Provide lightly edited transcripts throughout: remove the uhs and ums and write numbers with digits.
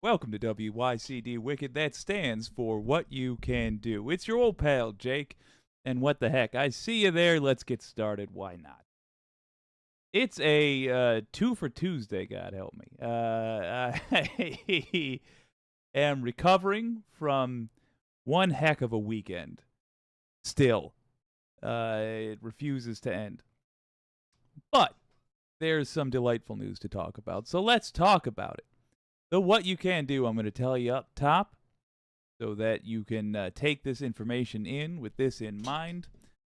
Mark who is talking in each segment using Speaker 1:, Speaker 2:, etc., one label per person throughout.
Speaker 1: Welcome to WYCD Wicked. That stands for What You Can Do. It's your old pal, Jake. And what the heck? I see you there. Let's get started. Why not? It's a two for Tuesday, God help me. I am recovering from one heck of a weekend. Still, it refuses to end. But there's some delightful news to talk about. So let's talk about it. So what you can do, I'm going to tell you up top so that you can take this information in with this in mind.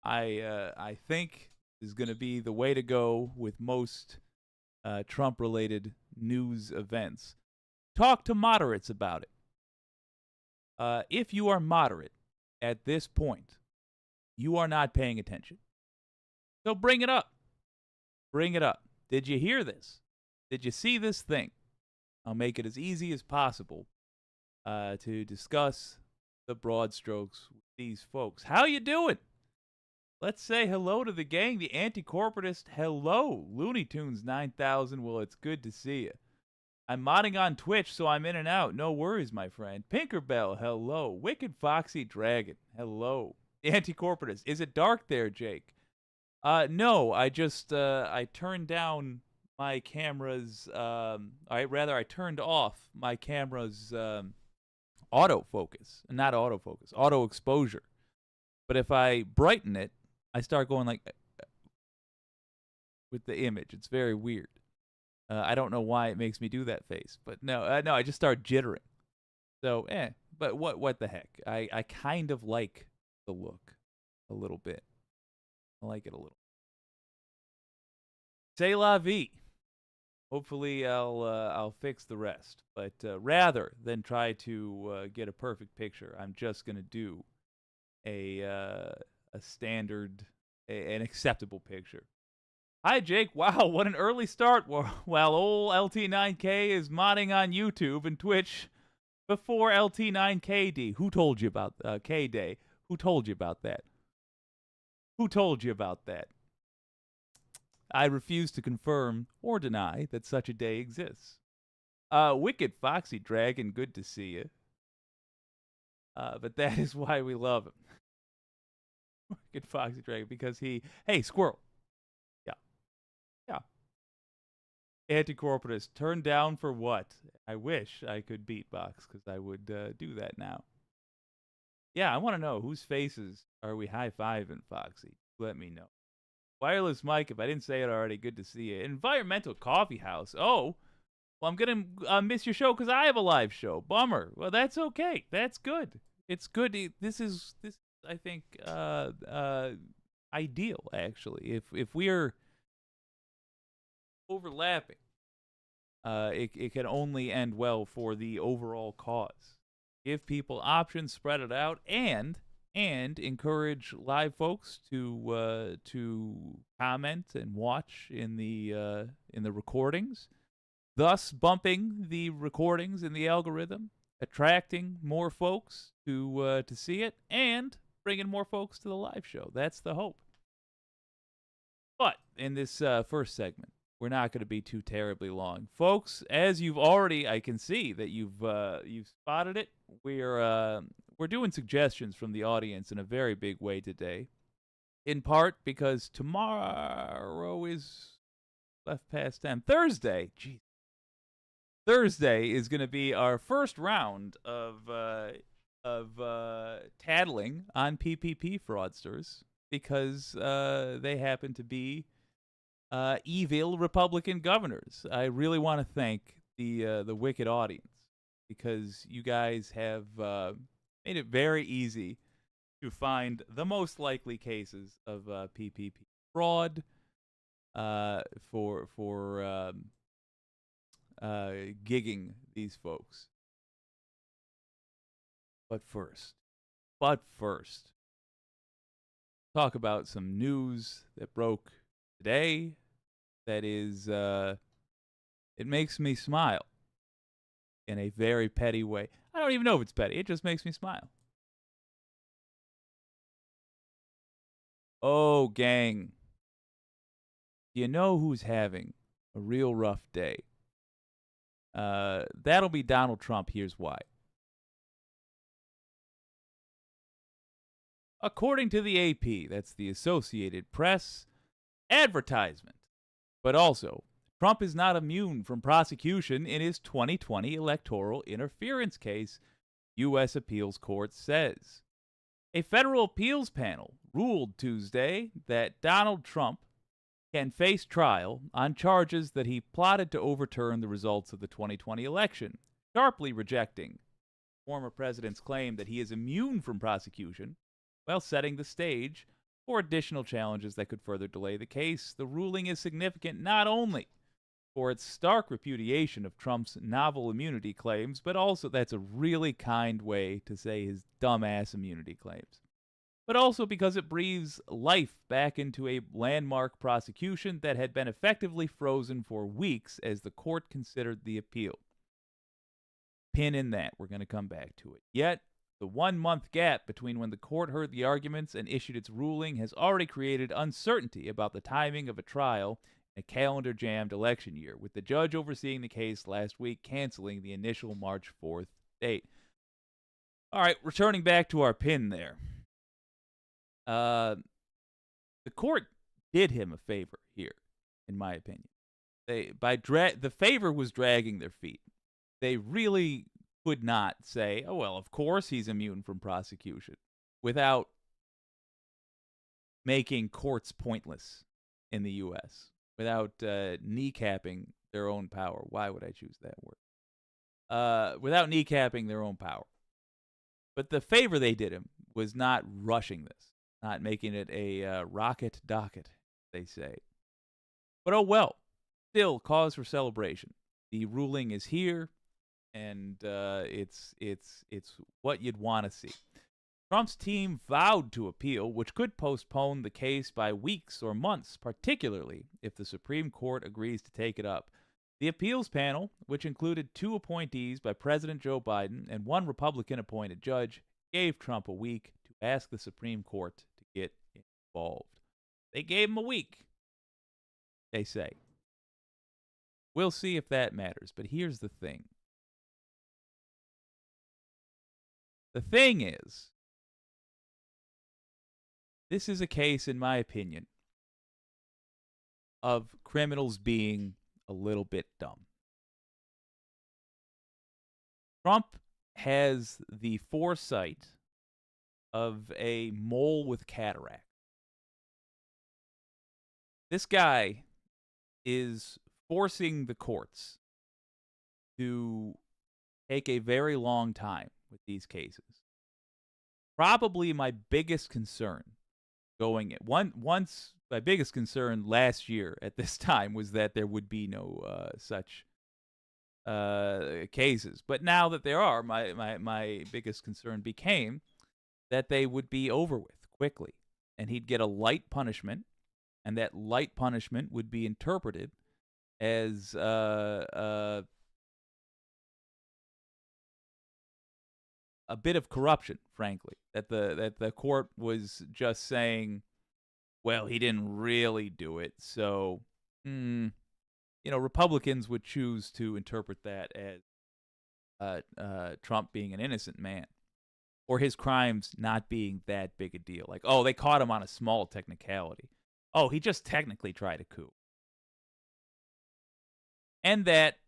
Speaker 1: I think is going to be the way to go with most Trump-related news events. Talk to moderates about it. If you are moderate at this point, you are not paying attention. So bring it up. Bring it up. Did you hear this? Did you see this thing? I'll make it as easy as possible to discuss the broad strokes with these folks. How you doing? Let's say hello to the gang. The anti-corporatist, hello. Looney Tunes 9000, well, it's good to see you. I'm modding on Twitch, so I'm in and out. No worries, my friend. Pinkerbell, hello. Wicked Foxy Dragon, hello. The anti-corporatist, is it dark there, Jake? No, I just, I turned down my camera's, I turned off my camera's autofocus. Not autofocus, auto exposure. But if I brighten it, I start going like with the image. It's very weird. I don't know why it makes me do that face, but no, I just start jittering. So, but what the heck? I kind of like the look a little bit. I like it a little. C'est la vie. Hopefully, I'll fix the rest. But rather than try to get a perfect picture, I'm just gonna do a standard, an acceptable picture. Hi, Jake. Wow, what an early start. While old LT9K is modding on YouTube and Twitch before LT9KD. Who told you about K-Day? Who told you about that? Who told you about that? I refuse to confirm or deny that such a day exists. Wicked Foxy Dragon, good to see you. But that is why we love him. Wicked Foxy Dragon, because hey, squirrel. Yeah. Anti-corporatist, turned down for what? I wish I could beatbox, because I would do that now. Yeah, I want to know, whose faces are we high-fiving, Foxy? Let me know. Wireless Mike, if I didn't say it already, good to see you. Environmental Coffee House. Oh, well, I'm going to miss your show because I have a live show. Bummer. Well, that's okay. That's good. It's good. This I think, ideal, actually. If we're overlapping, it can only end well for the overall cause. Give people options, spread it out, and encourage live folks to comment and watch in the recordings, thus bumping the recordings in the algorithm, attracting more folks to see it, and bringing more folks to the live show. That's the hope. But in this first segment, we're not going to be too terribly long, folks. As you've already, I can see that you've spotted it. We're doing suggestions from the audience in a very big way today, in part because tomorrow is left past 10. Thursday is going to be our first round of tattling on PPP fraudsters because they happen to be evil Republican governors. I really want to thank the wicked audience because you guys have made it very easy to find the most likely cases of PPP fraud for gigging these folks. But first, talk about some news that broke today that is, it makes me smile in a very petty way. I don't even know if it's petty. It just makes me smile. Oh, gang. Do you know who's having a real rough day? That'll be Donald Trump. Here's why. According to the AP, that's the Associated Press advertisement. But also, Trump is not immune from prosecution in his 2020 electoral interference case, U.S. Appeals Court says. A federal appeals panel ruled Tuesday that Donald Trump can face trial on charges that he plotted to overturn the results of the 2020 election, sharply rejecting former president's claim that he is immune from prosecution, while setting the stage for additional challenges that could further delay the case. The ruling is significant not only for its stark repudiation of Trump's novel immunity claims, but also, that's a really kind way to say his dumbass immunity claims, but also because it breathes life back into a landmark prosecution that had been effectively frozen for weeks as the court considered the appeal. Pin in that. We're going to come back to it. Yet, the 1 month gap between when the court heard the arguments and issued its ruling has already created uncertainty about the timing of a trial in a calendar-jammed election year, with the judge overseeing the case last week canceling the initial March 4th date. All right, returning back to our pin there. The court did him a favor here, in my opinion. The favor was dragging their feet. They really could not say, oh, well, of course he's immune from prosecution, without making courts pointless in the U.S., without kneecapping their own power. Why would I choose that word? Without kneecapping their own power. But the favor they did him was not rushing this, not making it a rocket docket, they say. But oh well, still cause for celebration. The ruling is here, and it's what you'd want to see. Trump's team vowed to appeal, which could postpone the case by weeks or months, particularly if the Supreme Court agrees to take it up. The appeals panel, which included 2 appointees by President Joe Biden and 1 Republican-appointed judge, gave Trump a week to ask the Supreme Court to get involved. They gave him a week, they say. We'll see if that matters, but here's the thing. The thing is, this is a case, in my opinion, of criminals being a little bit dumb. Trump has the foresight of a mole with cataract. This guy is forcing the courts to take a very long time with these cases. Probably my biggest concern my biggest concern last year at this time was that there would be no such cases. But now that there are, my biggest concern became that they would be over with quickly, and he'd get a light punishment, and that light punishment would be interpreted as a bit of corruption, frankly. That the court was just saying, well, he didn't really do it, so Republicans would choose to interpret that as Trump being an innocent man, or his crimes not being that big a deal. Like, oh, they caught him on a small technicality. Oh, he just technically tried a coup. And that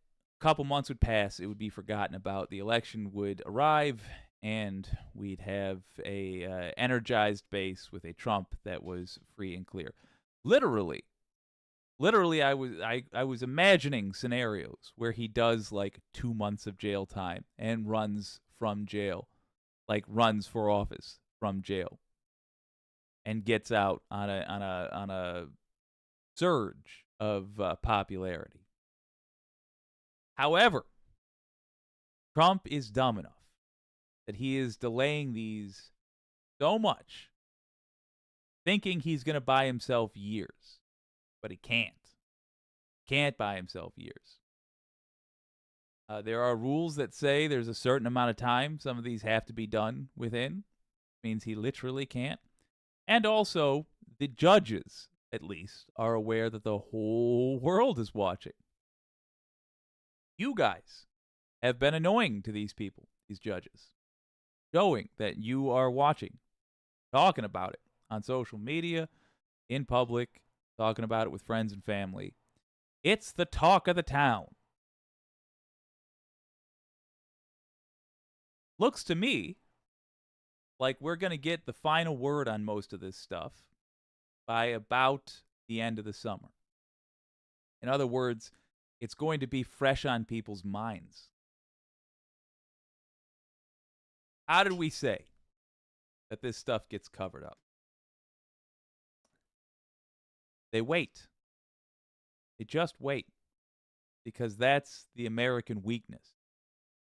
Speaker 1: a couple months would pass, it would be forgotten about, the election would arrive, and we'd have a energized base with a Trump that was free and clear. Literally, I was imagining scenarios where he does like 2 months of jail time and runs from jail, like runs for office from jail, and gets out on a surge of popularity. However, Trump is dumb enough that he is delaying these so much, thinking he's going to buy himself years, but he can't. Can't buy himself years. There are rules that say there's a certain amount of time some of these have to be done within. Means he literally can't. And also, the judges, at least, are aware that the whole world is watching. You guys have been annoying to these people, these judges, showing that you are watching, talking about it on social media, in public, talking about it with friends and family. It's the talk of the town. Looks to me like we're going to get the final word on most of this stuff by about the end of the summer. In other words, it's going to be fresh on people's minds. How did we say that this stuff gets covered up? They wait. They just wait. Because that's the American weakness.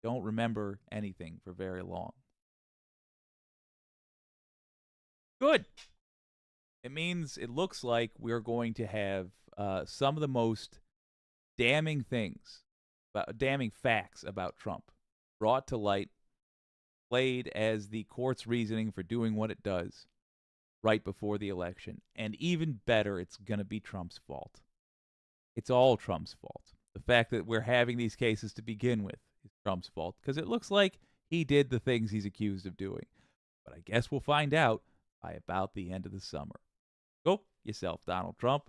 Speaker 1: Don't remember anything for very long. Good. It means it looks like we're going to have some of the most damning facts about Trump brought to light, played as the court's reasoning for doing what it does right before the election. And even better, it's going to be Trump's fault. It's all Trump's fault. The fact that we're having these cases to begin with is Trump's fault because it looks like he did the things he's accused of doing. But I guess we'll find out by about the end of the summer. Go yourself, Donald Trump.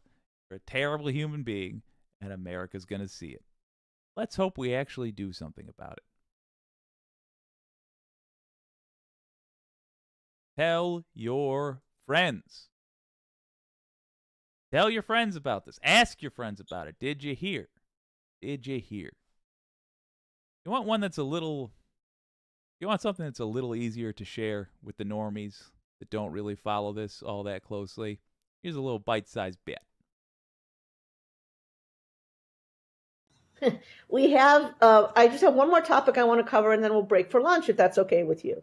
Speaker 1: You're a terrible human being, and America's going to see it. Let's hope we actually do something about it. Tell your friends. Tell your friends about this. Ask your friends about it. Did you hear? Did you hear? You want one that's a little... You want something that's a little easier to share with the normies that don't really follow this all that closely? Here's a little bite-sized bit.
Speaker 2: I just have one more topic I want to cover, and then we'll break for lunch, if that's okay with you.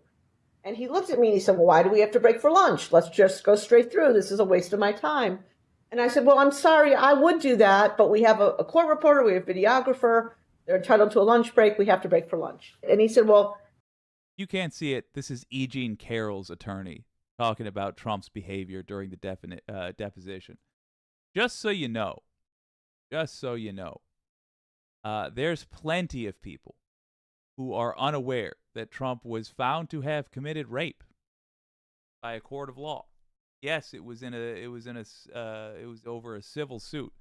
Speaker 2: And he looked at me and he said, well, why do we have to break for lunch? Let's just go straight through. This is a waste of my time. And I said, well, I'm sorry, I would do that, but we have a court reporter, we have a videographer, they're entitled to a lunch break, we have to break for lunch. And he said, well...
Speaker 1: You can't see it. This is E. Jean Carroll's attorney talking about Trump's behavior during the deposition. Just so you know, there's plenty of people who are unaware that Trump was found to have committed rape by a court of law. Yes, it was over a civil suit.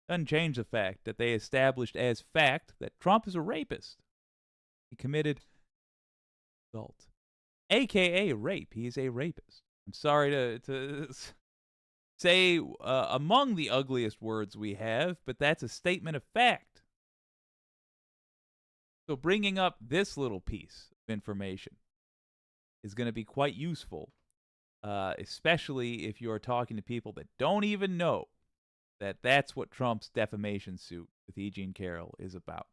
Speaker 1: Doesn't change the fact that they established as fact that Trump is a rapist. He committed assault, aka rape. He is a rapist. I'm sorry to say among the ugliest words we have, but that's a statement of fact. So bringing up this little piece of information is going to be quite useful, especially if you're talking to people that don't even know that that's what Trump's defamation suit with E. Jean Carroll is about.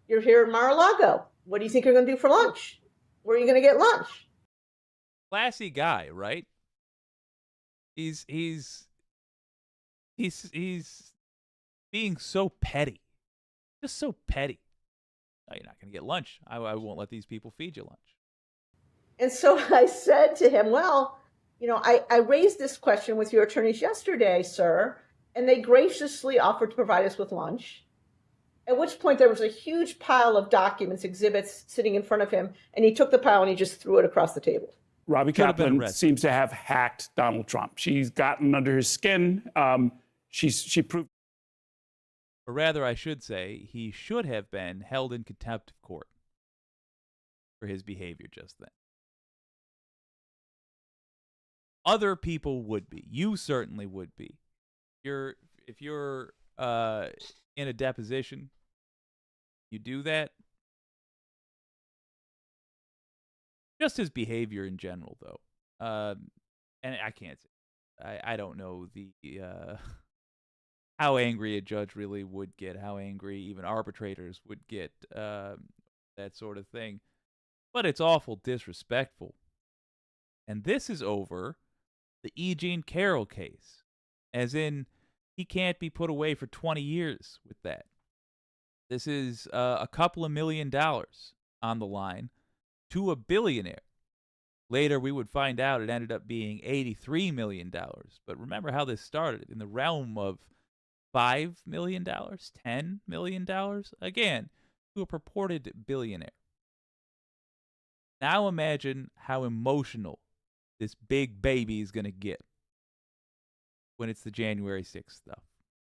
Speaker 2: You're here at Mar-a-Lago. What do you think you're going to do for lunch? Where are you going to get lunch?
Speaker 1: Classy guy, right? He's being so petty. Just so petty. No, you're not going to get lunch. I won't let these people feed you lunch.
Speaker 2: And so I said to him, well, I raised this question with your attorneys yesterday, sir, and they graciously offered to provide us with lunch. At which point there was a huge pile of documents, exhibits sitting in front of him, and he took the pile and he just threw it across the table.
Speaker 3: Robbie Kaplan seems to have hacked Donald Trump. She's gotten under his skin. She proved.
Speaker 1: Or rather, I should say, he should have been held in contempt of court for his behavior just then. Other people would be. You certainly would be. If you're in a deposition, you do that. Just his behavior in general, though. And I can't say. I don't know the how angry a judge really would get, how angry even arbitrators would get, that sort of thing. But it's awful disrespectful. And this is over the E. Jean Carroll case. As in, he can't be put away for 20 years with that. This is a couple of $1 million on the line to a billionaire. Later, we would find out it ended up being $83 million. But remember how this started, in the realm of $5 million, $10 million. Again, to a purported billionaire. Now imagine how emotional this big baby is going to get when it's the January 6th stuff.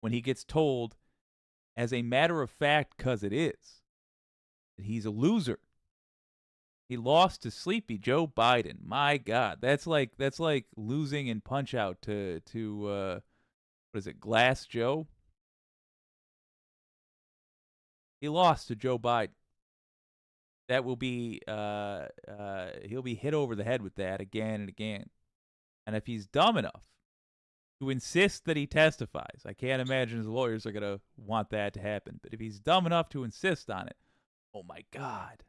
Speaker 1: When he gets told, as a matter of fact, because it is, that he's a loser. He lost to sleepy Joe Biden. My God, that's like losing in Punch-Out to what is it, Glass Joe? He lost to Joe Biden. That will be he'll be hit over the head with that again and again. And if he's dumb enough to insist that he testifies, I can't imagine his lawyers are gonna want that to happen. But if he's dumb enough to insist on it, oh my God,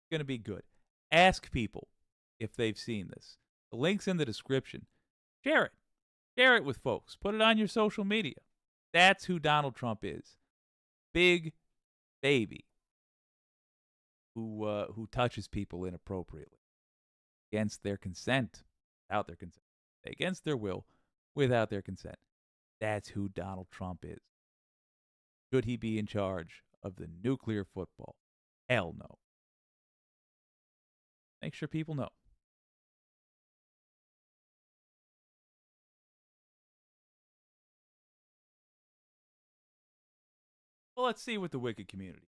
Speaker 1: it's gonna be good. Ask people if they've seen this. The link's in the description. Share it. Share it with folks. Put it on your social media. That's who Donald Trump is. Big baby who touches people inappropriately against their consent, without their consent, against their will, without their consent. That's who Donald Trump is. Should he be in charge of the nuclear football? Hell no. Make sure people know. Well, let's see what the wicked community.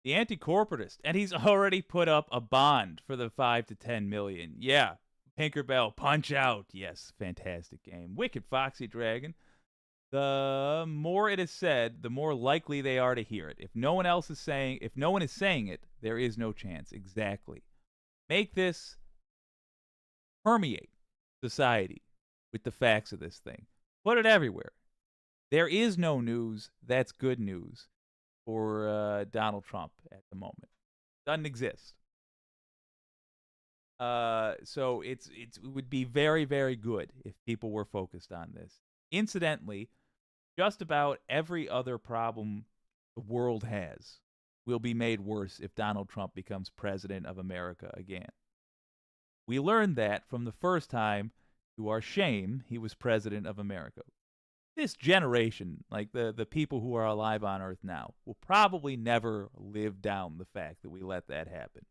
Speaker 1: The anti-corporatist, and he's already put up a bond for the 5 to 10 million. Yeah, Tinkerbell, Punch-Out. Yes, fantastic game. Wicked Foxy Dragon. The more it is said, the more likely they are to hear it. If no one is saying it, there is no chance. Exactly. Make this permeate society with the facts of this thing. Put it everywhere. There is no news that's good news for Donald Trump at the moment. Doesn't exist. So it would be very, very good if people were focused on this. Incidentally, just about every other problem the world has will be made worse if Donald Trump becomes president of America again. We learned that from the first time, to our shame, he was president of America. This generation, like the people who are alive on Earth now, will probably never live down the fact that we let that happen.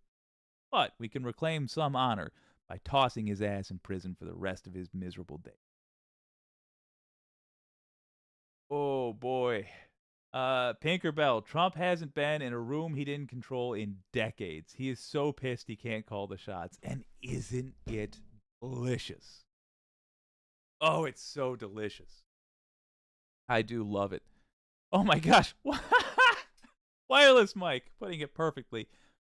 Speaker 1: But we can reclaim some honor by tossing his ass in prison for the rest of his miserable days. Oh, boy. Tinkerbell, Trump hasn't been in a room he didn't control in decades. He is so pissed he can't call the shots. And isn't it delicious? Oh, it's so delicious. I do love it. Oh, my gosh. Wireless mic, putting it perfectly.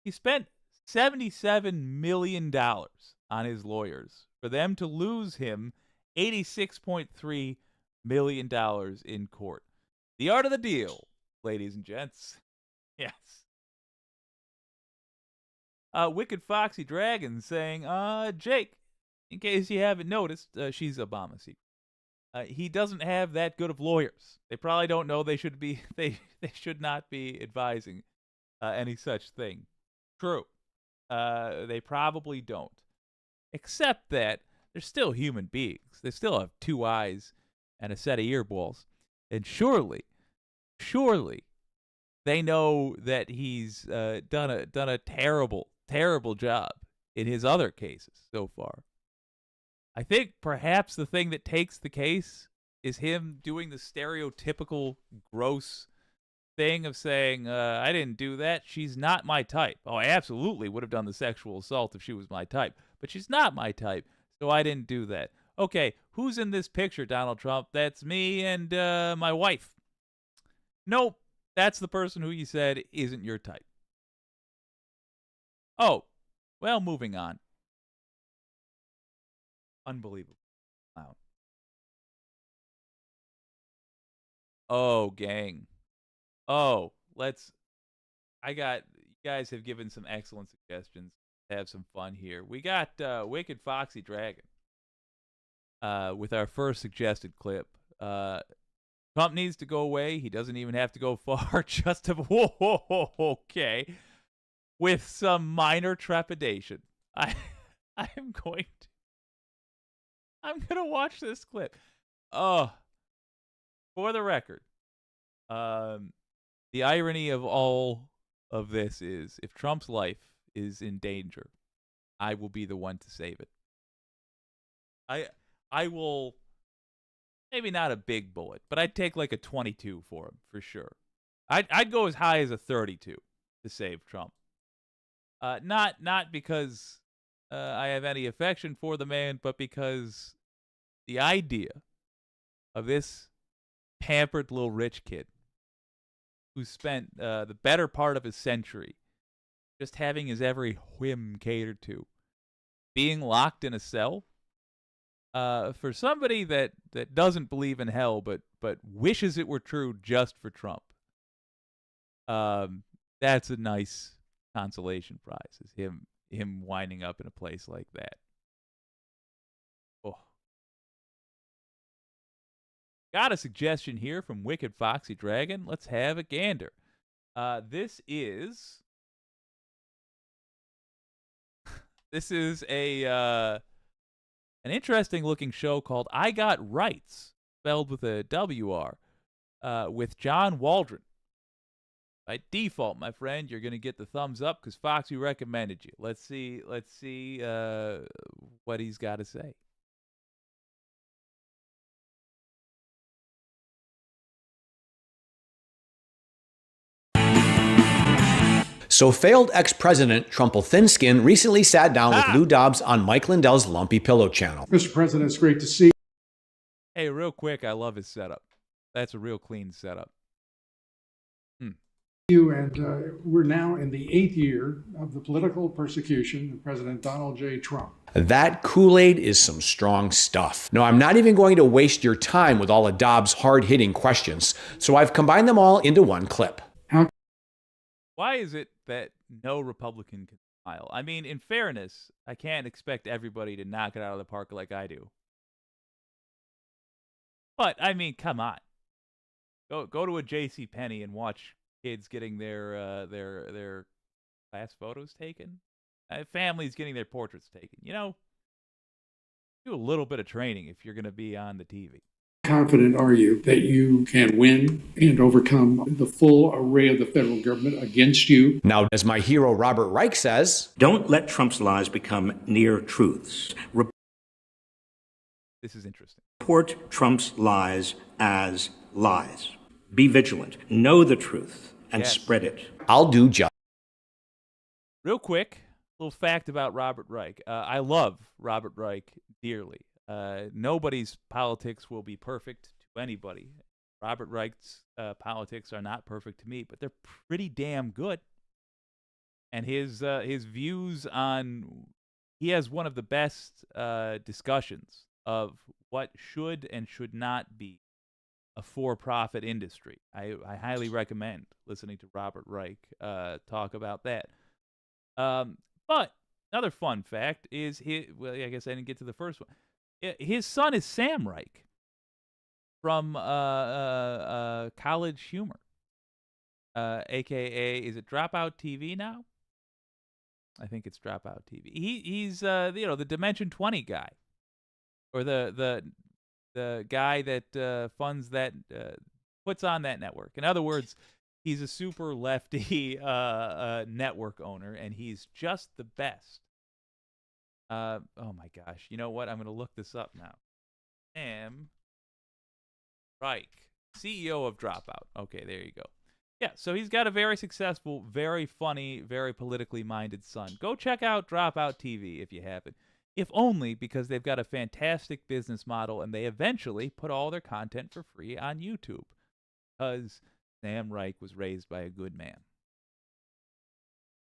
Speaker 1: He spent $77 million on his lawyers for them to lose him $86.3 million in court. The art of the deal, ladies and gents. Yes. Wicked Foxy Dragon saying, Jake, in case you haven't noticed, she's Obama's secret. He doesn't have that good of lawyers. They probably don't know they should be they should not be advising any such thing. True. They probably don't. Except that they're still human beings. They still have two eyes and a set of earballs. And surely they know that he's done a terrible job in his other cases so far. I think perhaps the thing that takes the case is him doing the stereotypical gross thing of saying, I didn't do that. She's not my type. Oh, I absolutely would have done the sexual assault if she was my type. But she's not my type, so I didn't do that. Okay, who's in this picture, Donald Trump? That's me and my wife. Nope, that's the person who you said isn't your type. Oh, well, moving on. Unbelievable. Wow. Oh, gang. Oh, you guys have given some excellent suggestions. Have some fun here. We got Wicked Foxy Dragon with our first suggested clip. Trump needs to go away. He doesn't even have to go far. Just to okay. With some minor trepidation. I'm I'm gonna watch this clip. Oh, for the record, the irony of all of this is, if Trump's life is in danger, I will be the one to save it. I will, maybe not a big bullet, but I'd take like a 22 for him for sure. I'd go as high as a 32 to save Trump. Not because I have any affection for the man, but because the idea of this pampered little rich kid who spent the better part of his century just having his every whim catered to, being locked in a cell, for somebody that doesn't believe in hell but wishes it were true just for Trump. That's a nice consolation prize, is him winding up in a place like that. Oh. Got a suggestion here from Wicked Foxy Dragon. Let's have a gander. This is a an interesting looking show called I Got Rights, spelled with a WR, with John Waldron. By default, my friend, you're going to get the thumbs up because Foxy recommended you. Let's see what he's got to say.
Speaker 4: So failed ex-president Trumple Thinskin recently sat down with Lou Dobbs on Mike Lindell's Lumpy Pillow channel.
Speaker 5: Mr. President, it's great to see
Speaker 1: Hey, real quick, I love his setup. That's a real clean setup.
Speaker 5: you, and we're now in the 8th year of the political persecution of President Donald J. Trump.
Speaker 4: That Kool-Aid is some strong stuff. No, I'm not even going to waste your time with all of Dobbs' hard-hitting questions, so I've combined them all into one clip.
Speaker 1: Why is it that no Republican can smile? I mean, in fairness, I can't expect everybody to knock it out of the park like I do. But, I mean, come on. Go to a JCPenney and watch kids getting their class photos taken. Families getting their portraits taken. You know, do a little bit of training if you're going to be on the TV.
Speaker 5: Confident are you that you can win and overcome the full array of the federal government against you?
Speaker 4: Now, as my hero Robert Reich says,
Speaker 6: don't let Trump's lies become near truths.
Speaker 1: This is interesting.
Speaker 6: Report Trump's lies as lies. Be vigilant. Know the truth and spread it.
Speaker 4: I'll do just.
Speaker 1: Real quick, little fact about Robert Reich. I love Robert Reich dearly. Nobody's politics will be perfect to anybody. Robert Reich's politics are not perfect to me, but they're pretty damn good. And his views on, he has one of the best discussions of what should and should not be a for-profit industry. I highly recommend listening to Robert Reich talk about that. But another fun fact is, well, I guess I didn't get to the first one. His son is Sam Reich from College Humor, a.k.a. is it Dropout TV now? I think it's Dropout TV. He's the Dimension 20 guy, or the guy that funds that, puts on that network. In other words, he's a super lefty network owner, and he's just the best. Oh my gosh. You know what? I'm going to look this up now. Sam Reich, CEO of Dropout. Okay, there you go. Yeah, so he's got a very successful, very funny, very politically minded son. Go check out Dropout TV if you haven't. If only because they've got a fantastic business model and they eventually put all their content for free on YouTube. Because Sam Reich was raised by a good man.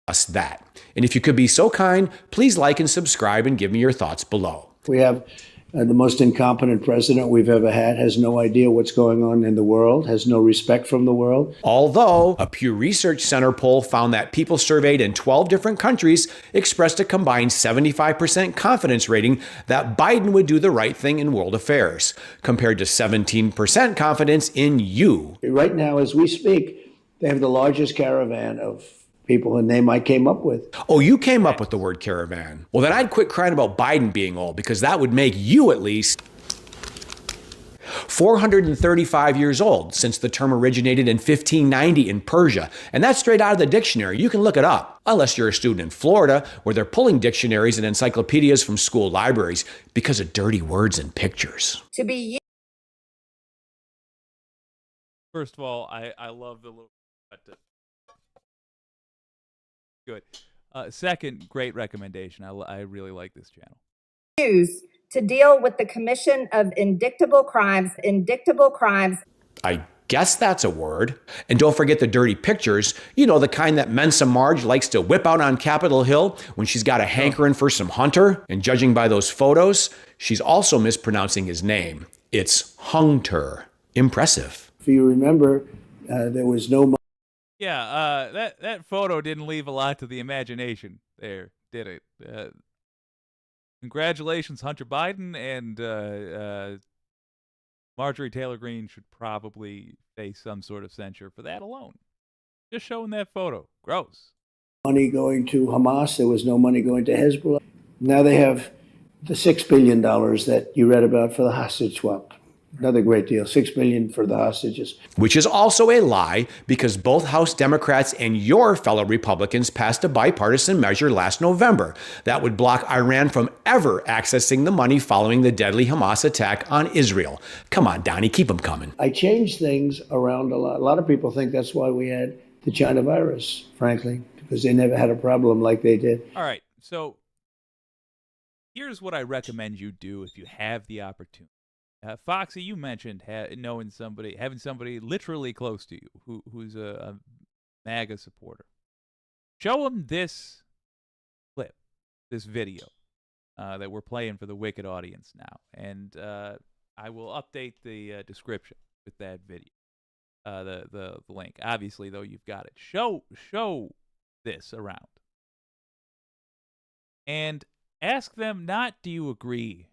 Speaker 4: Us that. And if you could be so kind, please like and subscribe and give me your thoughts below.
Speaker 7: We have the most incompetent president we've ever had, has no idea what's going on in the world, has no respect from the world.
Speaker 4: Although a Pew Research Center poll found that people surveyed in 12 different countries expressed a combined 75% confidence rating that Biden would do the right thing in world affairs, compared to 17% confidence in you.
Speaker 7: Right now, as we speak, they have the largest caravan of people, a name I came up with.
Speaker 4: Oh, you came up with the word caravan. Well, then I'd quit crying about Biden being old, because that would make you at least 435 years old, since the term originated in 1590 in Persia. And that's straight out of the dictionary. You can look it up, unless you're a student in Florida, where they're pulling dictionaries and encyclopedias from school libraries because of dirty words and pictures.
Speaker 8: To be
Speaker 1: First of all, I love the little. Good. Second, great recommendation. I really like this channel.
Speaker 8: used to deal with the commission of indictable crimes.
Speaker 4: I guess that's a word. And don't forget the dirty pictures. You know, the kind that Mensa Marge likes to whip out on Capitol Hill when she's got a hankering for some Hunter. And judging by those photos, she's also mispronouncing his name. It's Hunter. Impressive.
Speaker 7: If you remember, there was no
Speaker 1: Yeah, that photo didn't leave a lot to the imagination there, did it? Congratulations, Hunter Biden, and Marjorie Taylor Greene should probably face some sort of censure for that alone. Just showing that photo. Gross.
Speaker 7: money going to Hamas. There was no money going to Hezbollah. Now they have the $6 billion that you read about for the hostage swap. Another great deal, $6 billion for the hostages.
Speaker 4: Which is also a lie, because both House Democrats and your fellow Republicans passed a bipartisan measure last November that would block Iran from ever accessing the money following the deadly Hamas attack on Israel. Come on, Donnie, keep them coming.
Speaker 7: I changed things around a lot. A lot of people think that's why we had the China virus, frankly, because they never had a problem like they did.
Speaker 1: All right, so here's what I recommend you do if you have the opportunity. Foxy, you mentioned having somebody literally close to you who's a MAGA supporter. Show them this clip, this video that we're playing for the Wicked audience now, and I will update the description with that video, the link. Obviously, though, you've got it. Show this around, and ask them not, do you agree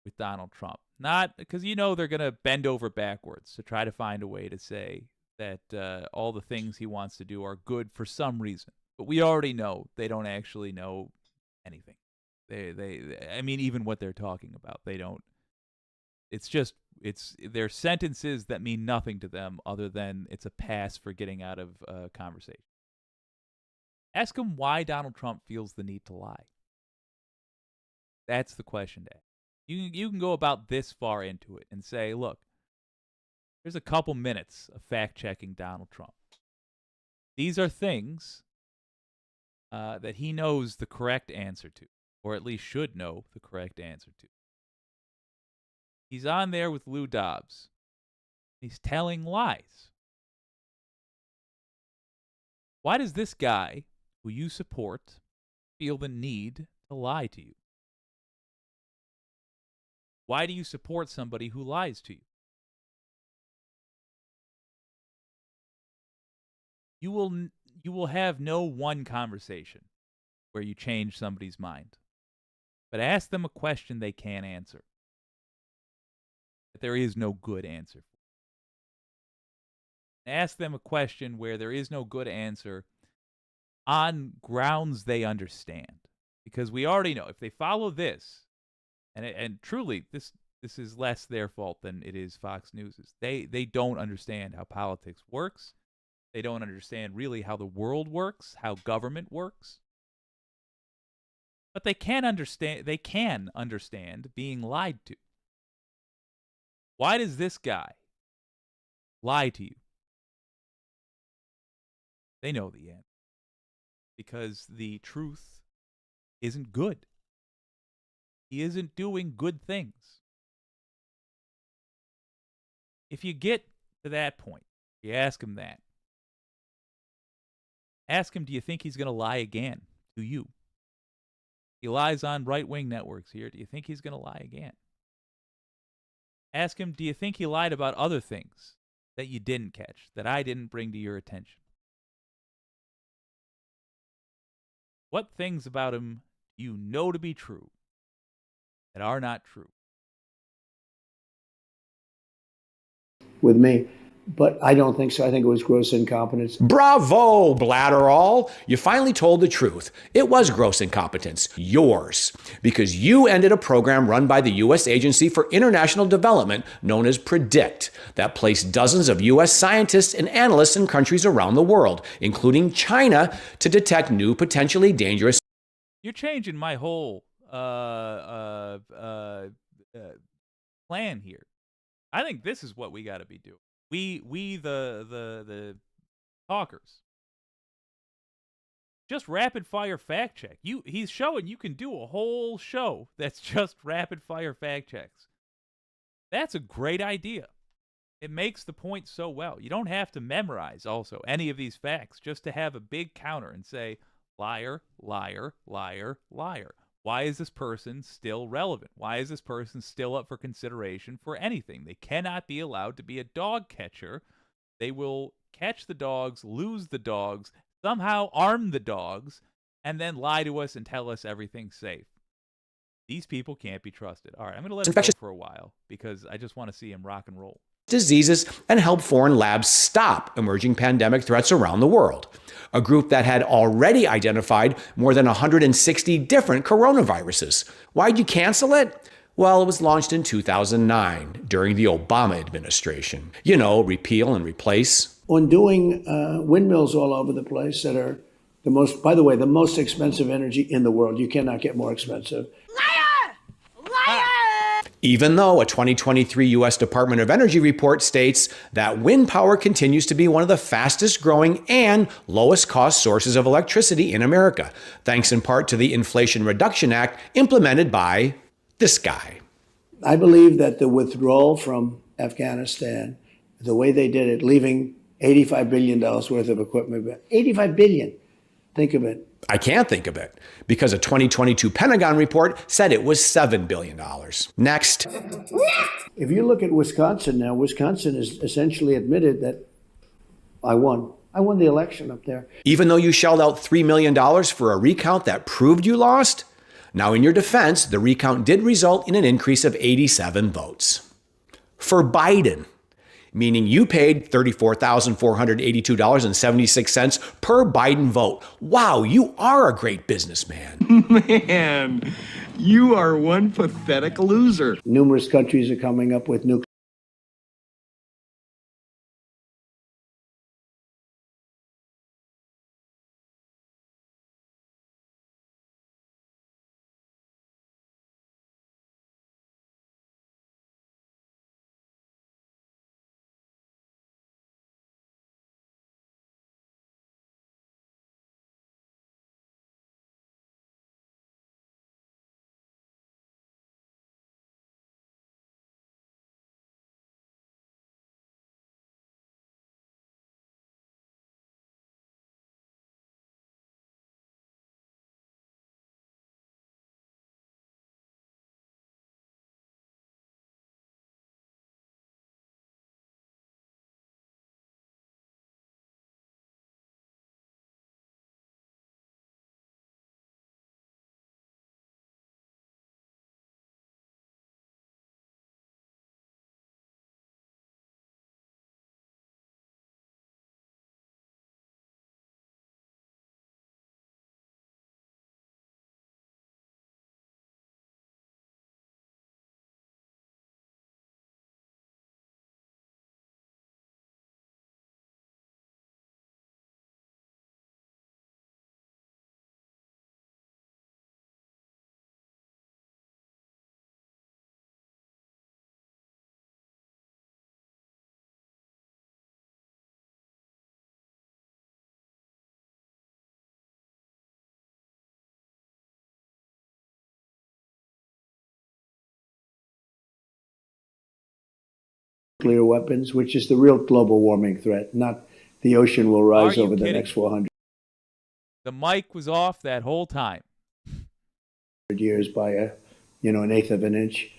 Speaker 1: with Donald Trump? Not because you know they're going to bend over backwards to try to find a way to say that all the things he wants to do are good for some reason. But we already know they don't actually know anything. I mean, even what they're talking about, they don't. They're sentences that mean nothing to them other than it's a pass for getting out of conversation. Ask them why Donald Trump feels the need to lie. That's the question to ask. You can go about this far into it and say, look, there's a couple minutes of fact-checking Donald Trump. These are things that he knows the correct answer to, or at least should know the correct answer to. He's on there with Lou Dobbs. He's telling lies. Why does this guy, who you support, feel the need to lie to you? Why do you support somebody who lies to you? You will have no one conversation where you change somebody's mind. But ask them a question they can't answer. That there is no good answer. Ask them a question where there is no good answer on grounds they understand. Because we already know, if they follow this, and truly, this is less their fault than it is Fox News's. They don't understand how politics works. They don't understand really how the world works, how government works. But they can understand being lied to. Why does this guy lie to you? They know the answer. Because the truth isn't good. He isn't doing good things. If you get to that point, you ask him that. Ask him, do you think he's going to lie again to you? He lies on right-wing networks here. Do you think he's going to lie again? Ask him, do you think he lied about other things that you didn't catch, that I didn't bring to your attention? What things about him do you know to be true that are not true?
Speaker 7: With me, but I don't think so. I think it was gross incompetence.
Speaker 4: Bravo, Blatterall. You finally told the truth. It was gross incompetence. Yours. Because you ended a program run by the U.S. Agency for International Development known as PREDICT that placed dozens of U.S. scientists and analysts in countries around the world, including China, to detect new potentially dangerous.
Speaker 1: You're changing my whole plan here. I think this is what we got to be doing. We the talkers. Just rapid fire fact check. He's showing you can do a whole show that's just rapid fire fact checks. That's a great idea. It makes the point so well. You don't have to memorize also any of these facts just to have a big counter and say liar, liar, liar, liar. Why is this person still relevant? Why is this person still up for consideration for anything? They cannot be allowed to be a dog catcher. They will catch the dogs, lose the dogs, somehow arm the dogs, and then lie to us and tell us everything's safe. These people can't be trusted. All right, I'm going to let it go for a while because I just want to see him rock and roll.
Speaker 4: Diseases and help foreign labs stop emerging pandemic threats around the world. A group that had already identified more than 160 different coronaviruses. Why'd you cancel it? Well, it was launched in 2009 during the Obama administration. You know, repeal and replace.
Speaker 7: On doing windmills all over the place that are the most, by the way, the most expensive energy in the world. You cannot get more expensive.
Speaker 9: Liar! Liar!
Speaker 4: Even though a 2023 U.S. Department of Energy report states that wind power continues to be one of the fastest growing and lowest cost sources of electricity in America, thanks in part to the Inflation Reduction Act implemented by this guy.
Speaker 7: I believe that the withdrawal from Afghanistan, the way they did it, leaving $85 billion worth of equipment, $85 billion, think of it.
Speaker 4: I can't think of it because a 2022 Pentagon report said it was $7 billion. Next.
Speaker 7: If you look at Wisconsin now, Wisconsin has essentially admitted that I won. I won the election up there.
Speaker 4: Even though you shelled out $3 million for a recount that proved you lost? Now, in your defense, the recount did result in an increase of 87 votes. For Biden, meaning you paid $34,482.76 per Biden vote. Wow, you are a great businessman.
Speaker 10: Man, you are one pathetic loser.
Speaker 7: Numerous countries are coming up with nuclear weapons, which is the real global warming threat, not the ocean will rise over the next 400
Speaker 1: The mic was off that whole time.
Speaker 7: years by an eighth of an inch.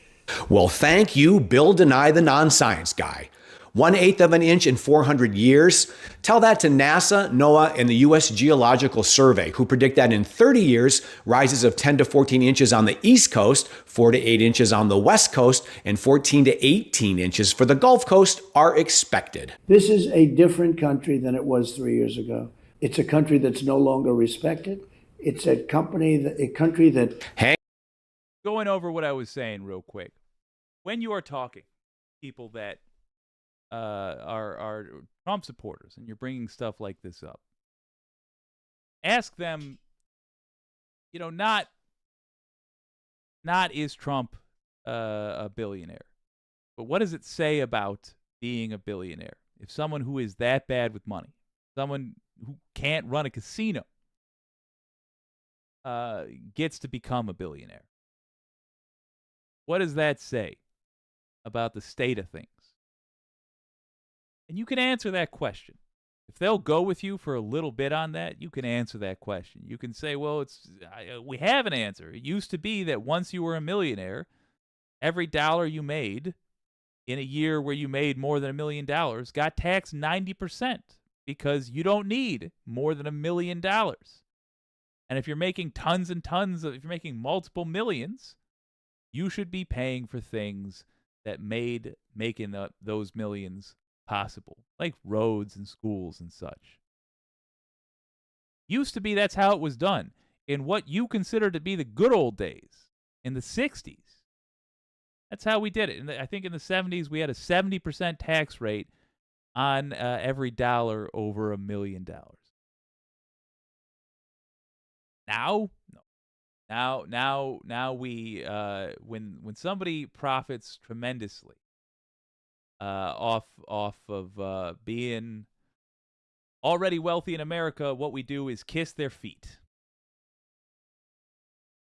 Speaker 4: Well, thank you, Bill Deny the non-science guy. 1/8 of an inch in 400 years. Tell that to NASA, NOAA, and the U.S. Geological Survey, who predict that in 30 years, rises of 10 to 14 inches on the East Coast, 4 to 8 inches on the West Coast, and 14 to 18 inches for the Gulf Coast are expected.
Speaker 7: This is a different country than it was 3 years ago. It's a country that's no longer respected. It's a country that...
Speaker 1: Going over what I was saying real quick. When you are talking people that are Trump supporters and you're bringing stuff like this up, ask them, not is Trump a billionaire, but what does it say about being a billionaire? If someone who is that bad with money, someone who can't run a casino, gets to become a billionaire, what does that say about the state of things? And you can answer that question. If they'll go with you for a little bit on that, you can answer that question. You can say, well, we have an answer. It used to be that once you were a millionaire, every dollar you made in a year where you made more than $1 million got taxed 90% because you don't need more than $1 million. And if you're making tons and tons if you're making multiple millions, you should be paying for things that made making those millions possible, like roads and schools and such. Used to be that's how it was done in what you consider to be the good old days in the 60s. That's how we did it. And I think in the 70s we had a 70% tax rate on every dollar over $1 million. Now, no. Now we when somebody profits tremendously off of being already wealthy in America, what we do is kiss their feet.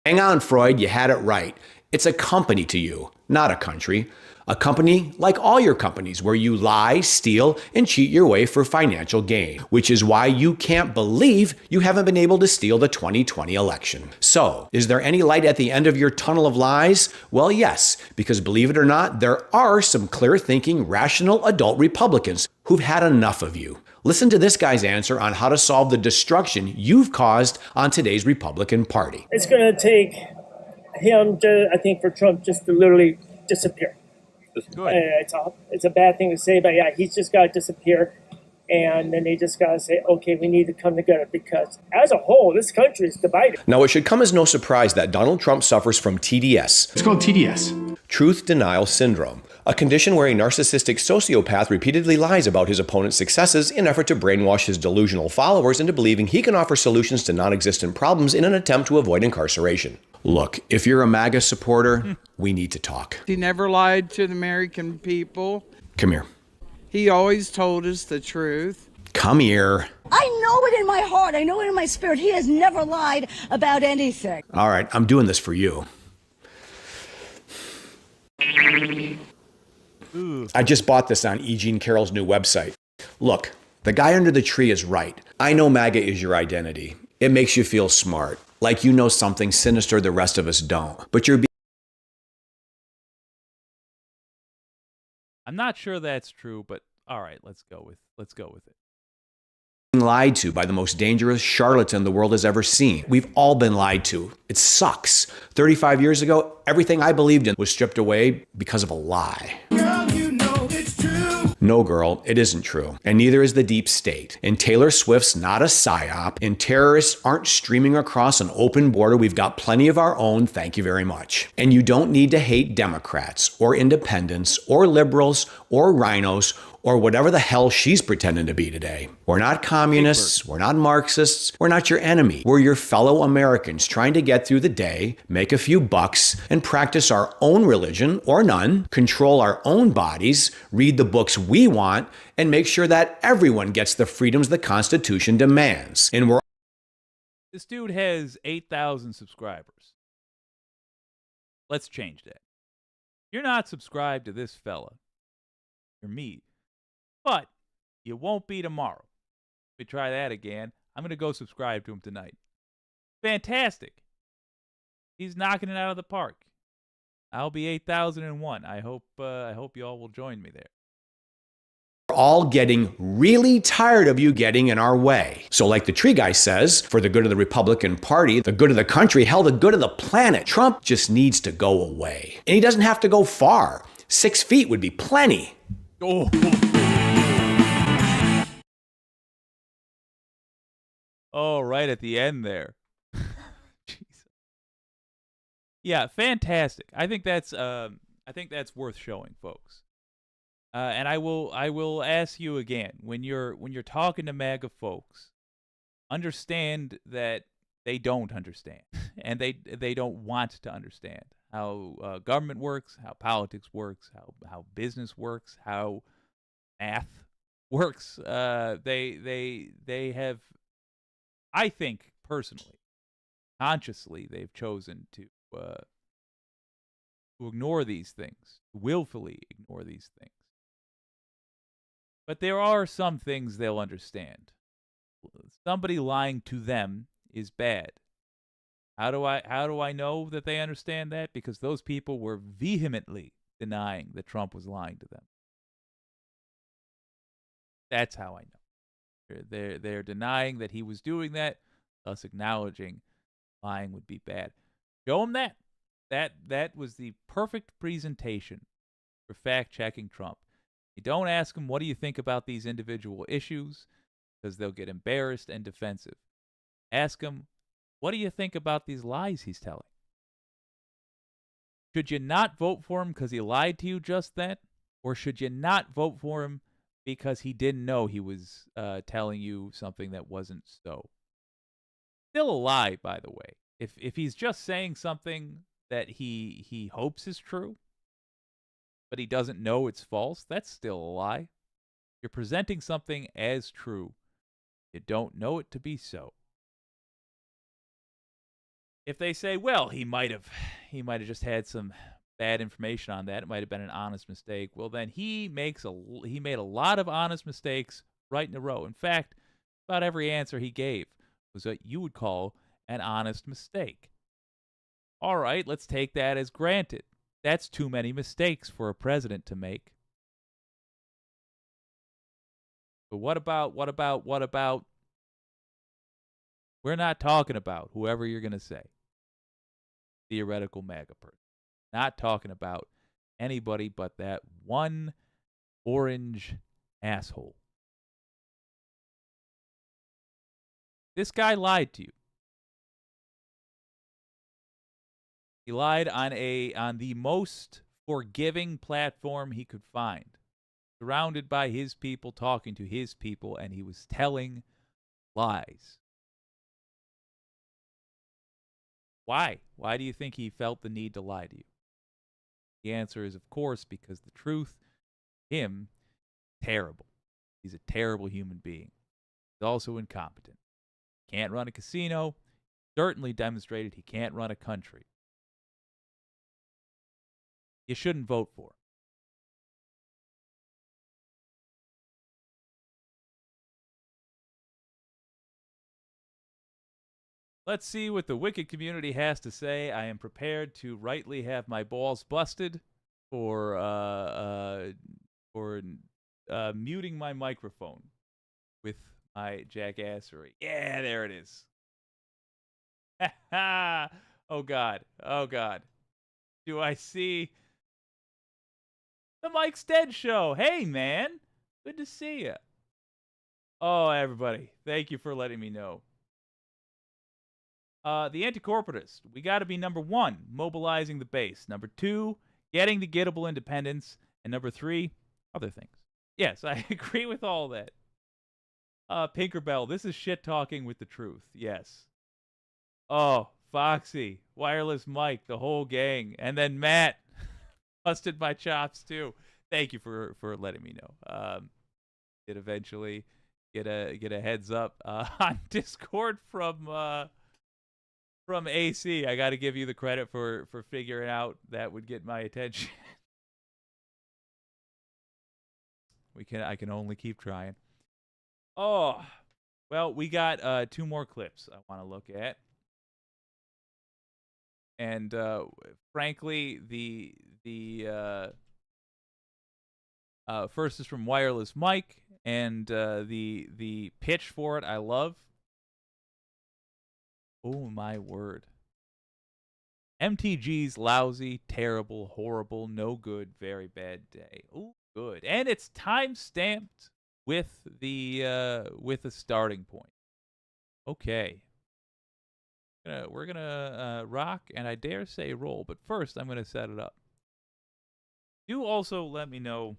Speaker 4: Hang on, Freud, you had it right. It's a company to you, not a country. A company like all your companies where you lie, steal, and cheat your way for financial gain, which is why you can't believe you haven't been able to steal the 2020 election. So, is there any light at the end of your tunnel of lies? Well, yes, because believe it or not, there are some clear-thinking, rational adult Republicans who've had enough of you. Listen to this guy's answer on how to solve the destruction you've caused on today's Republican Party.
Speaker 11: It's going to take him, I think, for Trump just to literally disappear. It's a bad thing to say, but yeah, he's just got to disappear. And then they just got to say, okay, we need to come together because as a whole, this country is divided.
Speaker 4: Now, it should come as no surprise that Donald Trump suffers from TDS.
Speaker 5: It's called TDS.
Speaker 4: Truth Denial Syndrome, a condition where a narcissistic sociopath repeatedly lies about his opponent's successes in an effort to brainwash his delusional followers into believing he can offer solutions to non-existent problems in an attempt to avoid incarceration. Look, if you're a MAGA supporter, we need to talk.
Speaker 12: He never lied to the American people.
Speaker 4: Come here.
Speaker 12: He always told us the truth.
Speaker 4: Come here.
Speaker 9: I know it in my heart. I know it in my spirit. He has never lied about anything.
Speaker 4: All right, I'm doing this for you.
Speaker 1: Ooh.
Speaker 4: I just bought this on E. Jean Carroll's new website. Look, the guy under the tree is right. I know MAGA is your identity. It makes you feel smart, like you know something sinister the rest of us don't. But you're
Speaker 1: I'm not sure that's true, but all right, let's go with it.
Speaker 4: being lied to by the most dangerous charlatan the world has ever seen. We've all been lied to. It sucks. 35 years ago, everything I believed in was stripped away because of a lie.
Speaker 13: Girl, you know it's true.
Speaker 4: No, girl, it isn't true. And neither is the deep state. And Taylor Swift's not a psyop. And terrorists aren't streaming across an open border. We've got plenty of our own, thank you very much. And you don't need to hate Democrats or independents or liberals or rhinos or whatever the hell she's pretending to be today. We're not communists, we're not Marxists, we're not your enemy. We're your fellow Americans trying to get through the day, make a few bucks, and practice our own religion, or none, control our own bodies, read the books we want, and make sure that everyone gets the freedoms the Constitution demands. And we're
Speaker 1: This dude has 8,000 subscribers. Let's change that. You're not subscribed to this fella. You're me. But you won't be tomorrow. If we try that again, I'm going to go subscribe to him tonight. Fantastic. He's knocking it out of the park. I'll be 8,001. I hope you all will join me there.
Speaker 4: all getting really tired of you getting in our way. So like the tree guy says, for the good of the Republican Party, the good of the country, hell, the good of the planet, Trump just needs to go away. And he doesn't have to go far. 6 feet would be plenty.
Speaker 1: Oh. Oh, right at the end there. Jeez. Yeah, fantastic. I think that's worth showing, folks. And I will ask you again, when you're talking to MAGA folks, understand that they don't understand, and they don't want to understand how government works, how politics works, how business works, how math works. They have, I think personally, consciously, they've chosen to ignore these things, willfully ignore these things. But there are some things they'll understand. Somebody lying to them is bad. How do I know that they understand that? Because those people were vehemently denying that Trump was lying to them. That's how I know. They're denying that he was doing that, thus acknowledging lying would be bad. Show them that. That was the perfect presentation for fact-checking Trump. You don't ask them, what do you think about these individual issues? Because they'll get embarrassed and defensive. Ask them, what do you think about these lies he's telling? Should you not vote for him because he lied to you just then? Or should you not vote for him because he didn't know he was telling you something that wasn't so? Still a lie, by the way. If he's just saying something that he hopes is true, but he doesn't know it's false, that's still a lie. You're presenting something as true. You don't know it to be so. If they say, well, he might have just had some bad information on that, it might have been an honest mistake, well, then he made a lot of honest mistakes right in a row. In fact, about every answer he gave was what you would call an honest mistake. All right, let's take that as granted. That's too many mistakes for a president to make. But what about, we're not talking about whoever you're going to say. Theoretical MAGA person. Not talking about anybody but that one orange asshole. This guy lied to you. He lied on the most forgiving platform he could find, surrounded by his people, talking to his people, and he was telling lies. Why? Why do you think he felt the need to lie to you? The answer is, of course, because the truth, him, terrible. He's a terrible human being. He's also incompetent. Can't run a casino. Certainly demonstrated he can't run a country. You shouldn't vote for him. Let's see what the Wicked community has to say. I am prepared to rightly have my balls busted for muting my microphone with my jackassery. Yeah, there it is. Oh, God. Oh, God. Do I see the Mike's Dead show? Hey, man. Good to see you. Oh, everybody. Thank you for letting me know. The anti-corporatist. We got to be number 1, mobilizing the base. Number 2, getting the gettable independence. And number 3, other things. Yes, I agree with all that. Pinkerbell, this is shit talking with the truth. Yes. Oh, Foxy, Wireless Mike, the whole gang. And then Matt busted my chops too. Thank you for letting me know. Did eventually get a heads up on Discord from AC. I got to give you the credit for figuring out that would get my attention. I can only keep trying. Oh, well, we got 2 more clips I want to look at. And frankly, the First is from Wireless Mike, and the pitch for it I love. Oh my word. MTG's lousy, terrible, horrible, no good, very bad day. Oh, good. And it's time-stamped with a starting point. Okay. We're gonna rock, and I dare say roll, but first I'm gonna set it up. Do also let me know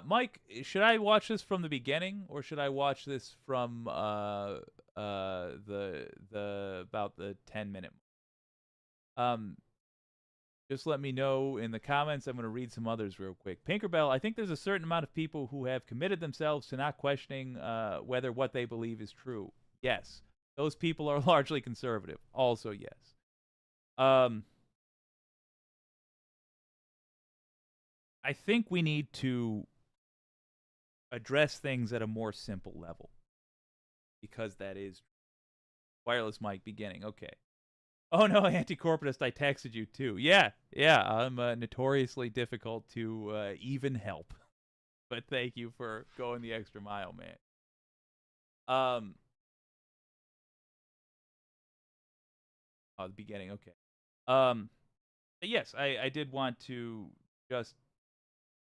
Speaker 1: Mike, should I watch this from the beginning, or should I watch this from the about the 10-minute? Just let me know in the comments. I'm going to read some others real quick. Pinkerbell, I think there's a certain amount of people who have committed themselves to not questioning whether what they believe is true. Yes, those people are largely conservative. Also, yes. I think we need to address things at a more simple level, because that is Wireless Mike beginning. Okay. Oh no, anti-corporatist, I texted you too. Yeah, I'm notoriously difficult to even help. But thank you for going the extra mile, man. Oh, the beginning, okay. Yes, I did want to just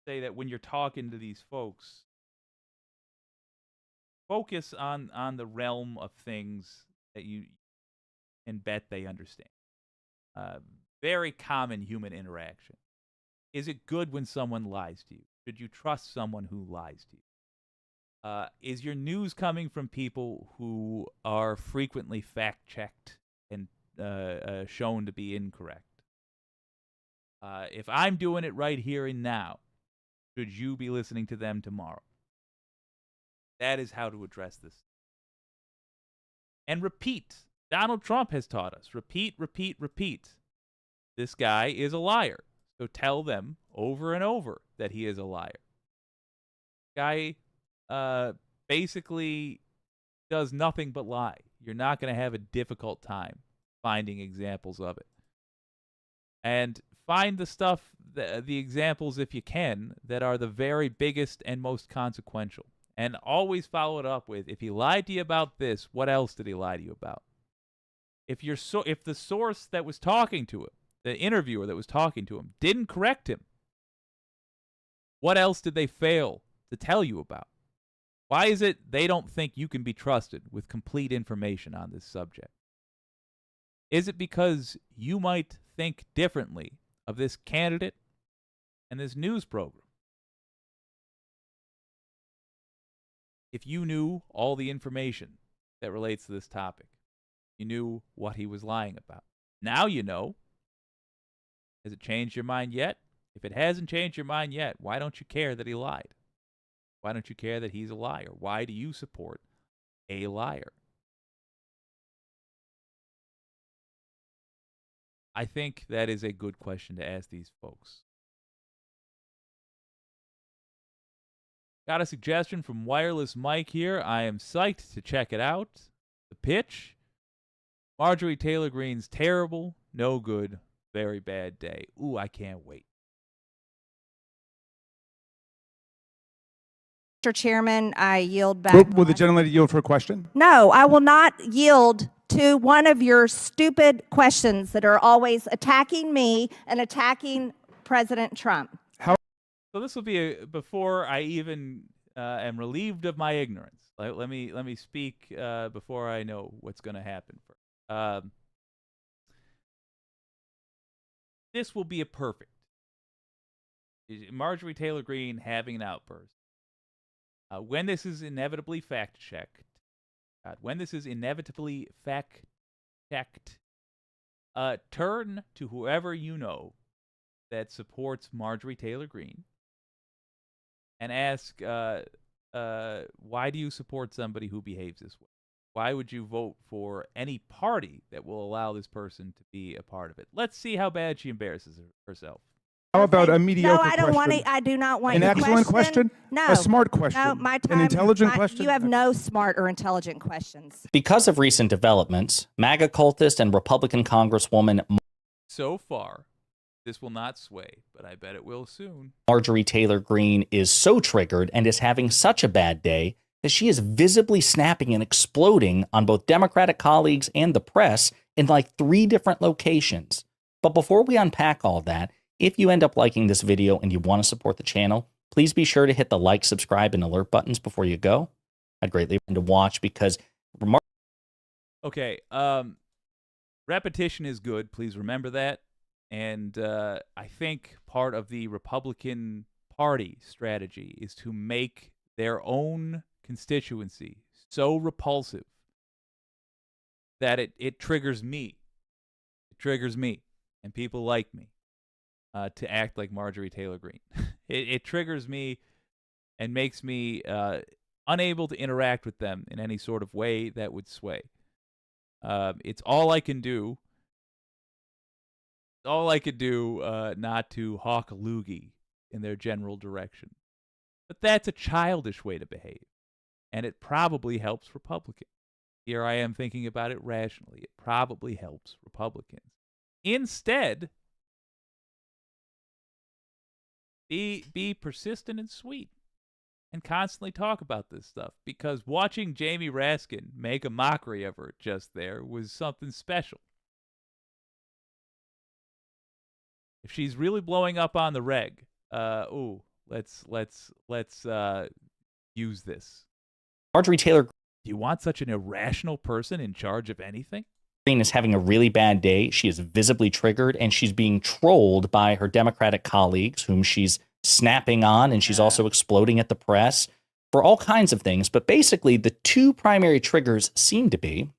Speaker 1: say that when you're talking to these folks, focus on the realm of things that you can bet they understand. Very common human interaction. Is it good when someone lies to you? Should you trust someone who lies to you? Is your news coming from people who are frequently fact-checked and shown to be incorrect? If I'm doing it right here and now, should you be listening to them tomorrow? That is how to address this. And repeat. Donald Trump has taught us. Repeat, repeat, repeat. This guy is a liar. So tell them over and over that he is a liar. Guy basically does nothing but lie. You're not going to have a difficult time finding examples of it. And find the stuff, the examples, if you can, that are the very biggest and most consequential. And always follow it up with, if he lied to you about this, what else did he lie to you about? If the source that was talking to him, the interviewer that was talking to him, didn't correct him, what else did they fail to tell you about? Why is it they don't think you can be trusted with complete information on this subject? Is it because you might think differently of this candidate and this news program? If you knew all the information that relates to this topic, you knew what he was lying about. Now you know. Has it changed your mind yet? If it hasn't changed your mind yet, why don't you care that he lied? Why don't you care that he's a liar? Why do you support a liar? I think that is a good question to ask these folks. Got a suggestion from Wireless Mike here. I am psyched to check it out. The pitch. Marjorie Taylor Greene's terrible, no good, very bad day. Ooh, I can't wait.
Speaker 8: Mr. Chairman, I yield back.
Speaker 14: Will the gentleman yield for a question?
Speaker 8: No, I will not yield to one of your stupid questions that are always attacking me and attacking President Trump.
Speaker 1: So this will be before I even am relieved of my ignorance. Let me speak before I know what's going to happen. This will be a perfect. Marjorie Taylor Greene having an outburst. When this is inevitably fact-checked, turn to whoever you know that supports Marjorie Taylor Greene and ask, why do you support somebody who behaves this way? Why would you vote for any party that will allow this person to be a part of it? Let's see how bad she embarrasses herself.
Speaker 14: How about a mediocre
Speaker 8: No, I don't
Speaker 14: question?
Speaker 8: want to. I do not want
Speaker 14: An
Speaker 8: your
Speaker 14: excellent question?
Speaker 8: No.
Speaker 14: A smart question?
Speaker 8: No, my time.
Speaker 14: An intelligent question?
Speaker 8: You have no smart or intelligent questions.
Speaker 15: Because of recent developments, MAGA cultist and Republican Congresswoman
Speaker 1: So far, this will not sway, but I bet it will soon.
Speaker 15: Marjorie Taylor Greene is so triggered and is having such a bad day that she is visibly snapping and exploding on both Democratic colleagues and the press in like 3 different locations. But before we unpack all that, if you end up liking this video and you want to support the channel, please be sure to hit the like, subscribe, and alert buttons before you go. I'd greatly recommend to watch because
Speaker 1: Okay, repetition is good. Please remember that. And I think part of the Republican Party strategy is to make their own constituency so repulsive that it triggers me. It triggers me and people like me to act like Marjorie Taylor Greene. It triggers me and makes me unable to interact with them in any sort of way that would sway. It's all I can do. All I could do not to hawk a loogie in their general direction. But that's a childish way to behave. And it probably helps Republicans. Here I am thinking about it rationally. It probably helps Republicans. Instead, be persistent and sweet and constantly talk about this stuff, because watching Jamie Raskin make a mockery of her just there was something special. If she's really blowing up on the reg, let's use this.
Speaker 15: Marjorie Taylor
Speaker 1: Do you want such an irrational person in charge of anything?
Speaker 15: Greene is having a really bad day. She is visibly triggered, and she's being trolled by her Democratic colleagues, whom she's snapping on, and she's also exploding at the press for all kinds of things. But basically, the 2 primary triggers seem to be,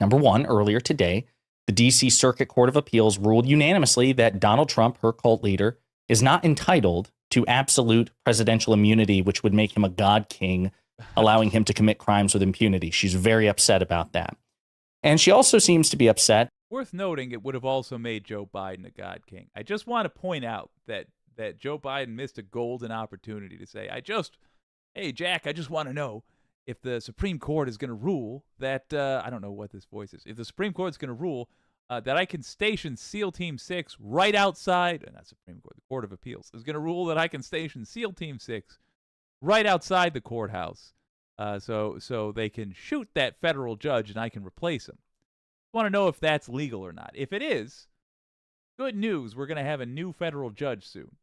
Speaker 15: number 1, earlier today, the D.C. Circuit Court of Appeals ruled unanimously that Donald Trump, her cult leader, is not entitled to absolute presidential immunity, which would make him a god king, allowing him to commit crimes with impunity. She's very upset about that. And she also seems to be upset.
Speaker 1: Worth noting, it would have also made Joe Biden a god king. I just want to point out that Joe Biden missed a golden opportunity to say, hey, Jack, I just want to know if the Supreme Court is going to rule that, I don't know what this voice is, if the Supreme Court is going to rule that I can station SEAL Team 6 right outside, not Supreme Court, the Court of Appeals, is going to rule that I can station SEAL Team 6 right outside the courthouse so they can shoot that federal judge and I can replace him. I want to know if that's legal or not. If it is, good news, we're going to have a new federal judge soon.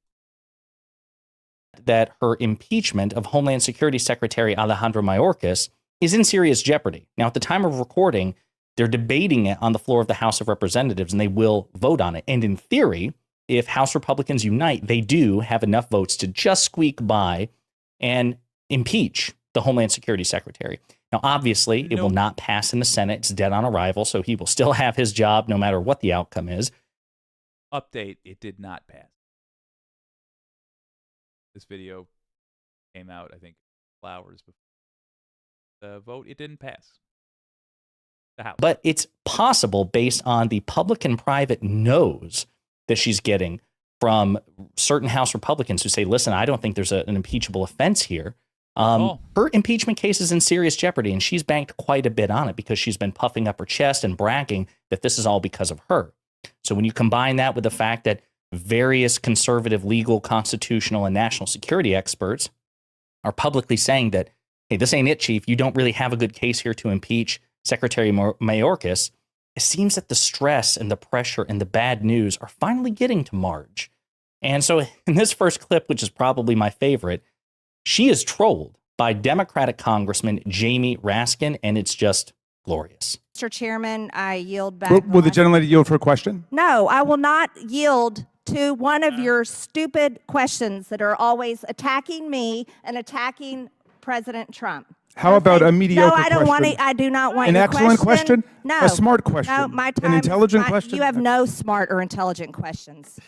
Speaker 15: That her impeachment of Homeland Security Secretary Alejandro Mayorkas is in serious jeopardy. Now, at the time of recording, they're debating it on the floor of the House of Representatives, and they will vote on it. And in theory, if House Republicans unite, they do have enough votes to just squeak by and impeach the Homeland Security Secretary. Now, obviously, it will not pass in the Senate. It's dead on arrival, so he will still have his job no matter what the outcome is.
Speaker 1: Update, it did not pass. This video came out, I think, hours before the vote. It didn't pass the House.
Speaker 15: But it's possible, based on the public and private no's that she's getting from certain House Republicans who say, listen, I don't think there's an impeachable offense here. Her impeachment case is in serious jeopardy, and she's banked quite a bit on it because she's been puffing up her chest and bragging that this is all because of her. So when you combine that with the fact that various conservative legal, constitutional, and national security experts are publicly saying that, hey, this ain't it, Chief. You don't really have a good case here to impeach Secretary Mayorkas. It seems that the stress and the pressure and the bad news are finally getting to Marge. And so in this first clip, which is probably my favorite, she is trolled by Democratic Congressman Jamie Raskin, and it's just glorious.
Speaker 8: Mr. Chairman, I yield back.
Speaker 14: Will the gentlelady yield for a question?
Speaker 8: No, I will not yield to one of your stupid questions that are always attacking me and attacking President Trump.
Speaker 14: How about a mediocre question?
Speaker 8: No, I don't want to. I do not want
Speaker 14: an
Speaker 8: your
Speaker 14: excellent question.
Speaker 8: No.
Speaker 14: A smart question.
Speaker 8: No, my time.
Speaker 14: An intelligent question.
Speaker 8: You have no smart or intelligent questions.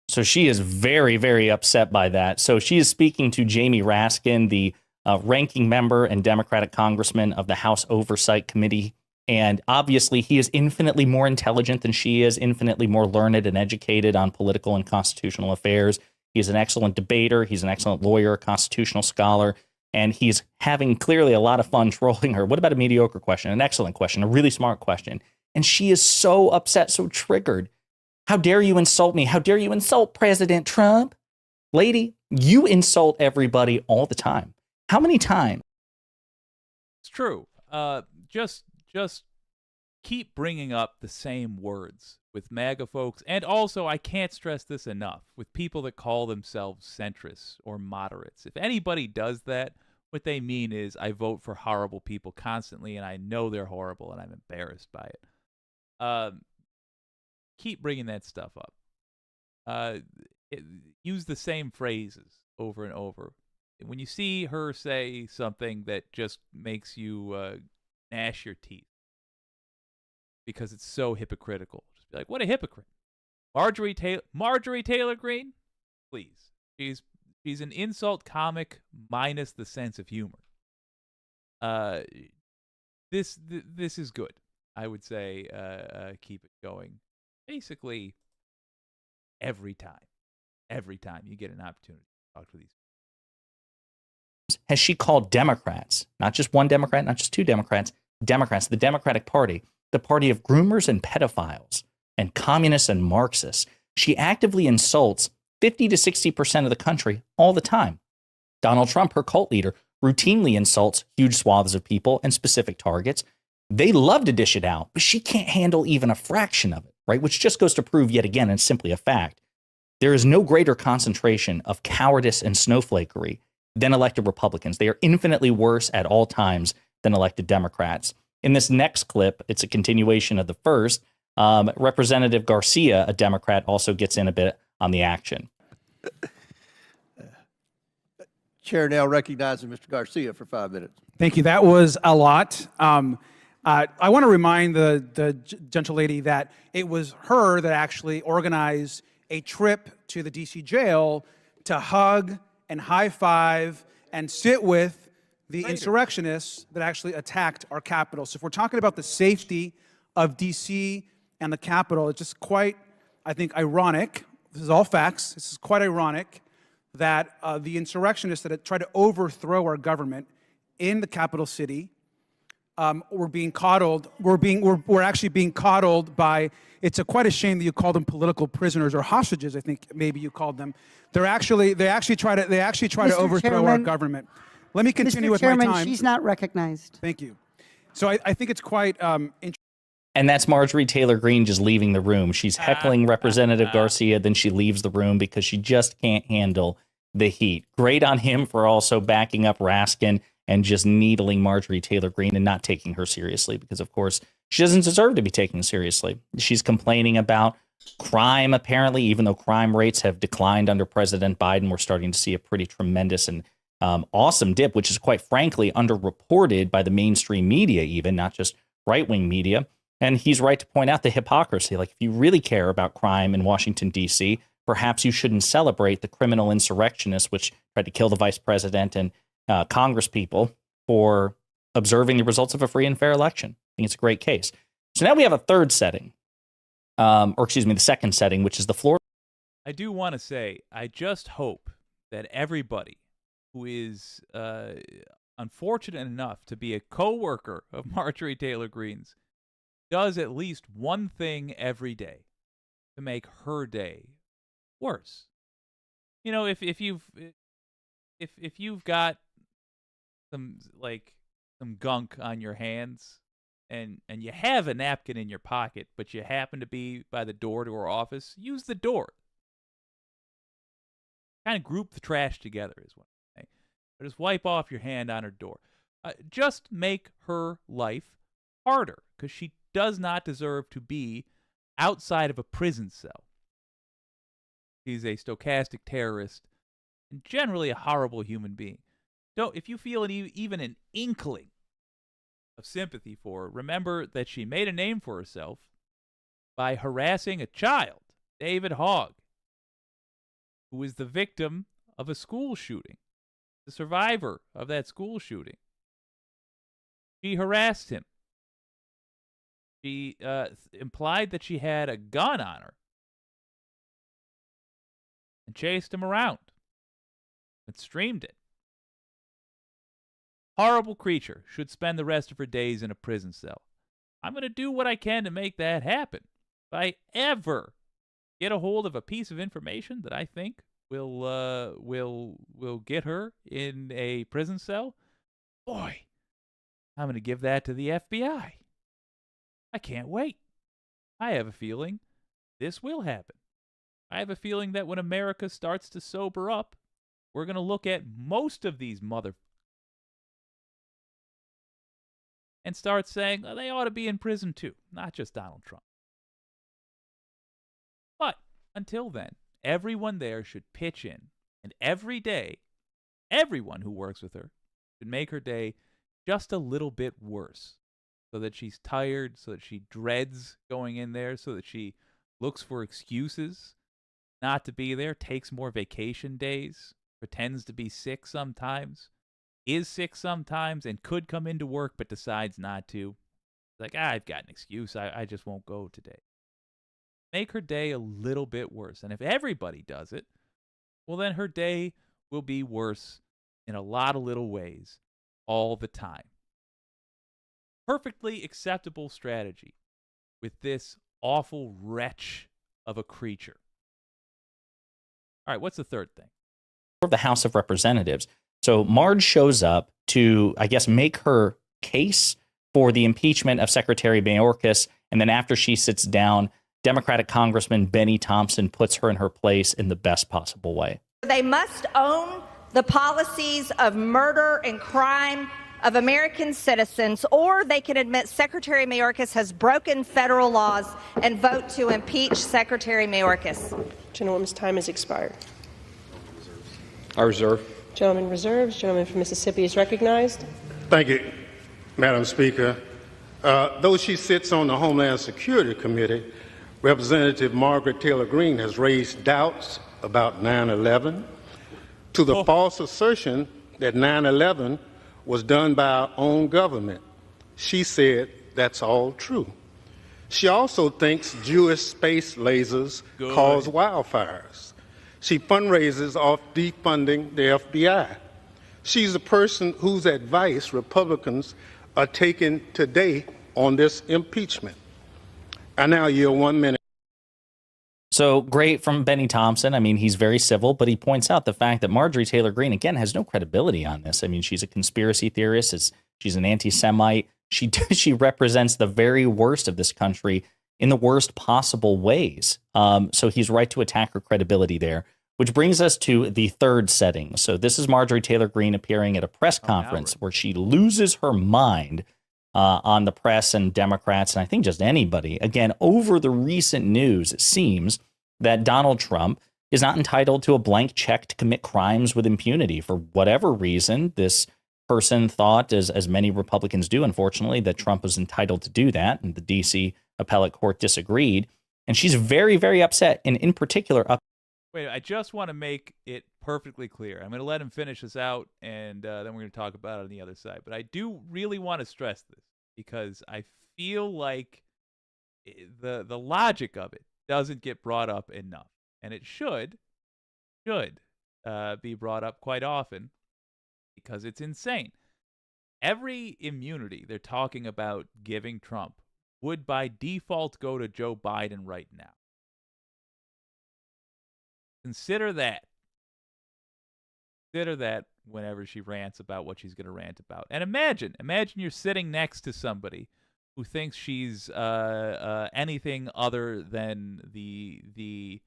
Speaker 15: So she is very, very upset by that. So she is speaking to Jamie Raskin, the ranking member and Democratic congressman of the House Oversight Committee And obviously, he is infinitely more intelligent than she is, infinitely more learned and educated on political and constitutional affairs. He's an excellent debater. He's an excellent lawyer, a constitutional scholar, and he's having clearly a lot of fun trolling her. What about a mediocre question? An excellent question, a really smart question. And she is so upset, so triggered. How dare you insult me? How dare you insult President Trump? Lady, you insult everybody all the time. How many times?
Speaker 1: It's true. Just keep bringing up the same words with MAGA folks, and also, I can't stress this enough, with people that call themselves centrists or moderates. If anybody does that, what they mean is, I vote for horrible people constantly, and I know they're horrible, and I'm embarrassed by it. Keep bringing that stuff up. Use the same phrases over and over. When you see her say something that just makes you gnash your teeth because it's so hypocritical, just be like, what a hypocrite. Marjorie Taylor Greene? Please. She's an insult comic minus the sense of humor. This is good. I would say keep it going. Basically, every time you get an opportunity to talk to these.
Speaker 15: Has she called Democrats, not just one Democrat, not just two Democrats, Democrats, the Democratic Party, the party of groomers and pedophiles and communists and Marxists? She actively insults 50 to 60% of the country all the time. Donald Trump, her cult leader, routinely insults huge swaths of people and specific targets. They love to dish it out, but she can't handle even a fraction of it, right? Which just goes to prove yet again, and simply a fact, there is no greater concentration of cowardice and snowflakery than elected Republicans. They are infinitely worse at all times than elected Democrats. In this next clip, it's a continuation of the first. Representative Garcia, a Democrat, also gets in a bit on the action.
Speaker 16: Chair now recognizing Mr. Garcia for 5 minutes.
Speaker 14: Thank you. That was a lot. I want to remind the gentle lady that it was her that actually organized a trip to the D.C. jail to hug and high five and sit with the insurrectionists that actually attacked our Capitol. So if we're talking about the safety of D.C. and the Capitol, it's just quite, I think, ironic. This is all facts. This is quite ironic that the insurrectionists that tried to overthrow our government in the capital city were being coddled. We're actually being coddled by. It's quite a shame that you called them political prisoners or hostages. I think maybe you called them. They actually try to overthrow our government. Let me continue with my time.
Speaker 17: She's not recognized.
Speaker 14: Thank you. So I think it's quite interesting.
Speaker 15: And that's Marjorie Taylor Greene just leaving the room. She's heckling Representative Garcia, then she leaves the room because she just can't handle the heat. Great on him for also backing up Raskin and just needling Marjorie Taylor Greene and not taking her seriously because, of course, she doesn't deserve to be taken seriously. She's complaining about crime, apparently, even though crime rates have declined under President Biden. We're starting to see a pretty tremendous and awesome dip, which is quite frankly underreported by the mainstream media, even not just right-wing media. And he's right to point out the hypocrisy. Like, if you really care about crime in Washington, D.C., perhaps you shouldn't celebrate the criminal insurrectionists which tried to kill the vice president and Congress people for observing the results of a free and fair election. I think it's a great case. So now we have a third setting, the second setting, which is the floor.
Speaker 1: I do want to say, I just hope that everybody who is unfortunate enough to be a co-worker of Marjorie Taylor Greene's does at least one thing every day to make her day worse. You know, if you've got some gunk on your hands and you have a napkin in your pocket, but you happen to be by the door to her office, use the door. Kind of group the trash together is what I'm saying. Or just wipe off your hand on her door. Just make her life harder, because she does not deserve to be outside of a prison cell. She's a stochastic terrorist and generally a horrible human being. If you feel even an inkling of sympathy for her, remember that she made a name for herself by harassing a child, David Hogg, who was the victim of a school shooting, the survivor of that school shooting. She harassed him. She implied that she had a gun on her and chased him around and streamed it. Horrible creature should spend the rest of her days in a prison cell. I'm going to do what I can to make that happen. If I ever get a hold of a piece of information that I think will get her in a prison cell, boy, I'm going to give that to the FBI. I can't wait. I have a feeling this will happen. I have a feeling that when America starts to sober up, we're going to look at most of these and start saying, oh, they ought to be in prison too, not just Donald Trump. But until then, everyone there should pitch in, and every day, everyone who works with her should make her day just a little bit worse, so that she's tired, so that she dreads going in there, so that she looks for excuses not to be there, takes more vacation days, pretends to be sick sometimes, is sick sometimes, and could come into work but decides not to. Like, I've got an excuse. I just won't go today. Make her day a little bit worse. And if everybody does it, well, then her day will be worse in a lot of little ways all the time. Perfectly acceptable strategy with this awful wretch of a creature. All right, what's the third thing?
Speaker 15: Of the House of Representatives. So Marge shows up to, I guess, make her case for the impeachment of Secretary Mayorkas. And then after she sits down, Democratic Congressman Benny Thompson puts her in her place in the best possible way.
Speaker 8: They must own the policies of murder and crime of American citizens, or they can admit Secretary Mayorkas has broken federal laws and vote to impeach Secretary Mayorkas.
Speaker 17: Gentlewoman's time has expired.
Speaker 18: I reserve.
Speaker 17: Gentleman reserves. Gentleman from Mississippi is recognized.
Speaker 19: Thank you, Madam Speaker. Though she sits on the Homeland Security Committee, Representative Margaret Taylor Greene has raised doubts about 9/11 to the false assertion that 9/11 was done by our own government. She said that's all true. She also thinks Jewish space lasers cause wildfires. She fundraises off defunding the FBI. She's a person whose advice Republicans are taking today on this impeachment. I now yield 1 minute.
Speaker 15: So great from Benny Thompson. I mean, he's very civil, but he points out the fact that Marjorie Taylor Greene, again, has no credibility on this. I mean, she's a conspiracy theorist. She's an anti-Semite. She represents the very worst of this country in the worst possible ways. So he's right to attack her credibility there, which brings us to the third setting. So this is Marjorie Taylor Greene appearing at a press conference where she loses her mind on the press and Democrats, and I think just anybody. Again, over the recent news, it seems that Donald Trump is not entitled to a blank check to commit crimes with impunity. For whatever reason, this person thought, as many Republicans do, unfortunately, that Trump was entitled to do that, and the D.C. appellate court disagreed. And she's very, very upset, and in particular,
Speaker 1: Wait, I just want to make it perfectly clear. I'm going to let him finish this out, and then we're going to talk about it on the other side. But I do really want to stress this because I feel like the logic of it doesn't get brought up enough, and it should be brought up quite often because it's insane. Every immunity they're talking about giving Trump would by default go to Joe Biden right now. Consider that. Consider that whenever she rants about what she's going to rant about. And imagine you're sitting next to somebody who thinks she's anything other than the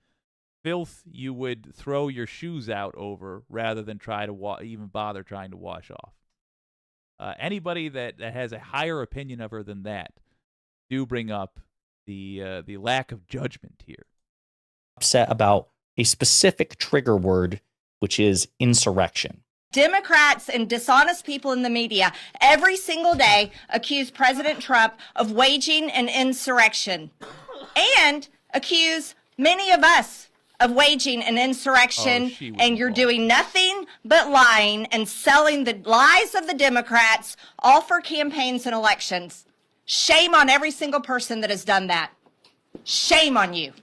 Speaker 1: filth you would throw your shoes out over rather than try to even bother trying to wash off. Anybody that has a higher opinion of her than that, do bring up the lack of judgment here.
Speaker 15: Upset about a specific trigger word, which is insurrection.
Speaker 8: Democrats and dishonest people in the media every single day accuse President Trump of waging an insurrection and accuse many of us of waging an insurrection, and you're doing nothing but lying and selling the lies of the Democrats all for campaigns and elections. Shame on every single person that has done that. Shame on you.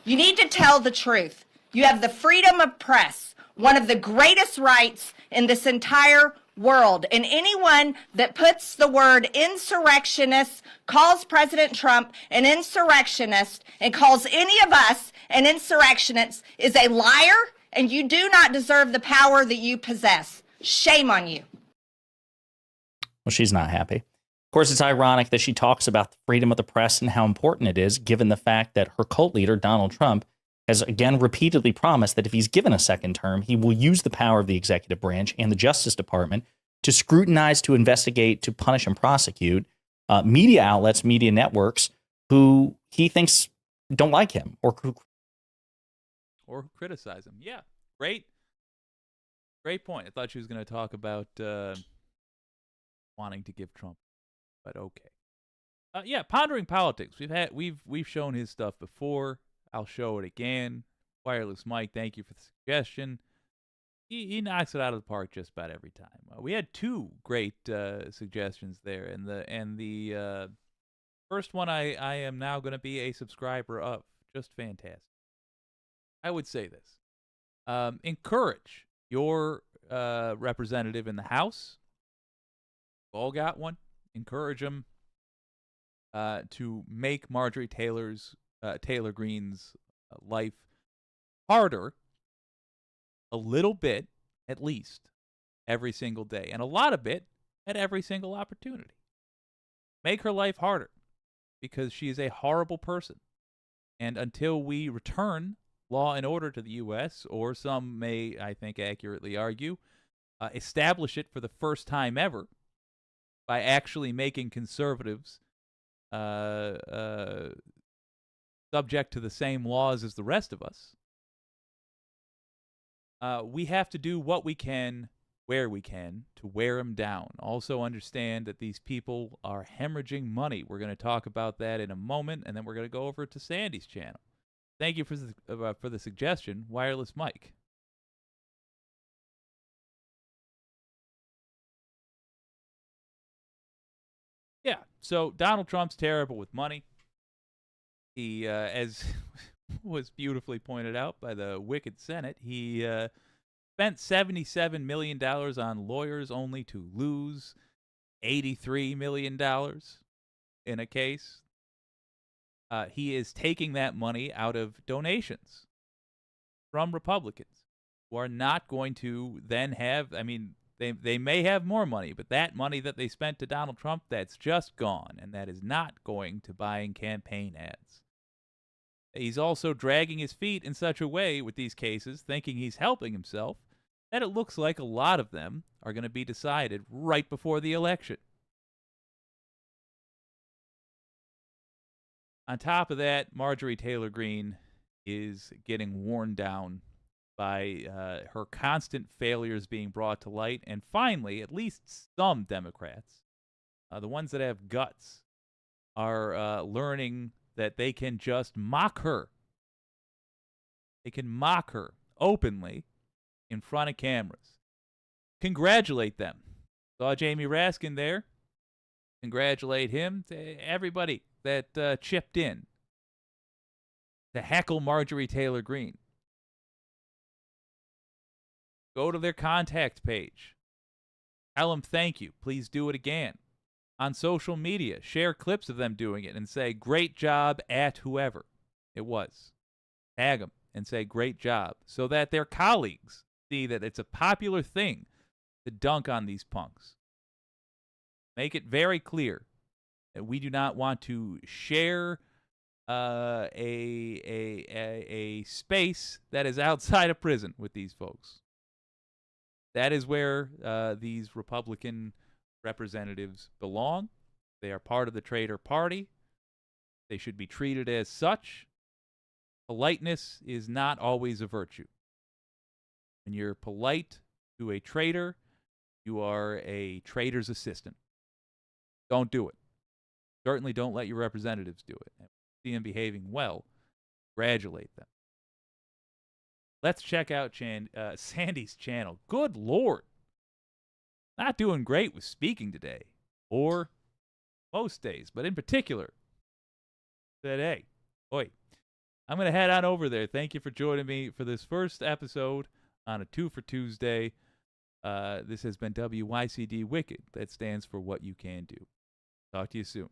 Speaker 8: You need to tell the truth. You have the freedom of press, one of the greatest rights in this entire world. And anyone that puts the word insurrectionist, calls President Trump an insurrectionist, and calls any of us an insurrectionist is a liar, and you do not deserve the power that you possess. Shame on you.
Speaker 15: Well, she's not happy. Of course, it's ironic that she talks about the freedom of the press and how important it is, given the fact that her cult leader, Donald Trump, has again repeatedly promised that if he's given a second term, he will use the power of the executive branch and the Justice Department to scrutinize, to investigate, to punish and prosecute media outlets, media networks who he thinks don't like him or who
Speaker 1: criticize him. Yeah, great point. I thought she was going to talk about wanting to give Trump, but okay. Yeah, pondering politics. We've shown his stuff before. I'll show it again. Wireless Mike, thank you for the suggestion. He knocks it out of the park just about every time. We had two great suggestions there, and the first one I am now going to be a subscriber of. Just fantastic. I would say this: encourage your representative in the House. We've all got one. Encourage them to make Marjorie Taylor Greene's life harder a little bit, at least, every single day, and a lot of it at every single opportunity. Make her life harder, because she is a horrible person. And until we return law and order to the U.S., or some may, I think, accurately argue, establish it for the first time ever by actually making conservatives subject to the same laws as the rest of us, we have to do what we can, where we can, to wear them down. Also understand that these people are hemorrhaging money. We're going to talk about that in a moment, and then we're going to go over to Sandy's channel. Thank you for the suggestion, Wireless Mike. Yeah, so Donald Trump's terrible with money. He, as was beautifully pointed out by the wicked Senate, he spent $77 million on lawyers only to lose $83 million in a case. He is taking that money out of donations from Republicans who are not going to then have, I mean, they may have more money, but that money that they spent to Donald Trump, that's just gone, and that is not going to buying campaign ads. He's also dragging his feet in such a way with these cases, thinking he's helping himself, that it looks like a lot of them are going to be decided right before the election. On top of that, Marjorie Taylor Greene is getting worn down by her constant failures being brought to light. And finally, at least some Democrats, the ones that have guts, are learning that they can just mock her. They can mock her openly in front of cameras. Congratulate them. Saw Jamie Raskin there. Congratulate him. Everybody that chipped in to heckle Marjorie Taylor Greene. Go to their contact page. Tell them thank you. Please do it again. On social media, share clips of them doing it and say, great job at whoever it was. Tag them and say, great job, so that their colleagues see that it's a popular thing to dunk on these punks. Make it very clear that we do not want to share a space that is outside of prison with these folks. That is where these Republican representatives belong. They are part of the traitor party. They should be treated as such. Politeness is not always a virtue. When you're polite to a traitor, you are a traitor's assistant. Don't do it. Certainly don't let your representatives do it. And see them behaving well, congratulate them. Let's check out Sandy's channel. Good Lord. Not doing great with speaking today. Or most days, but in particular, said, hey, oi, I'm going to head on over there. Thank you for joining me for this first episode on a 2 for Tuesday. This has been WYCD Wicked. That stands for What You Can Do. Talk to you soon.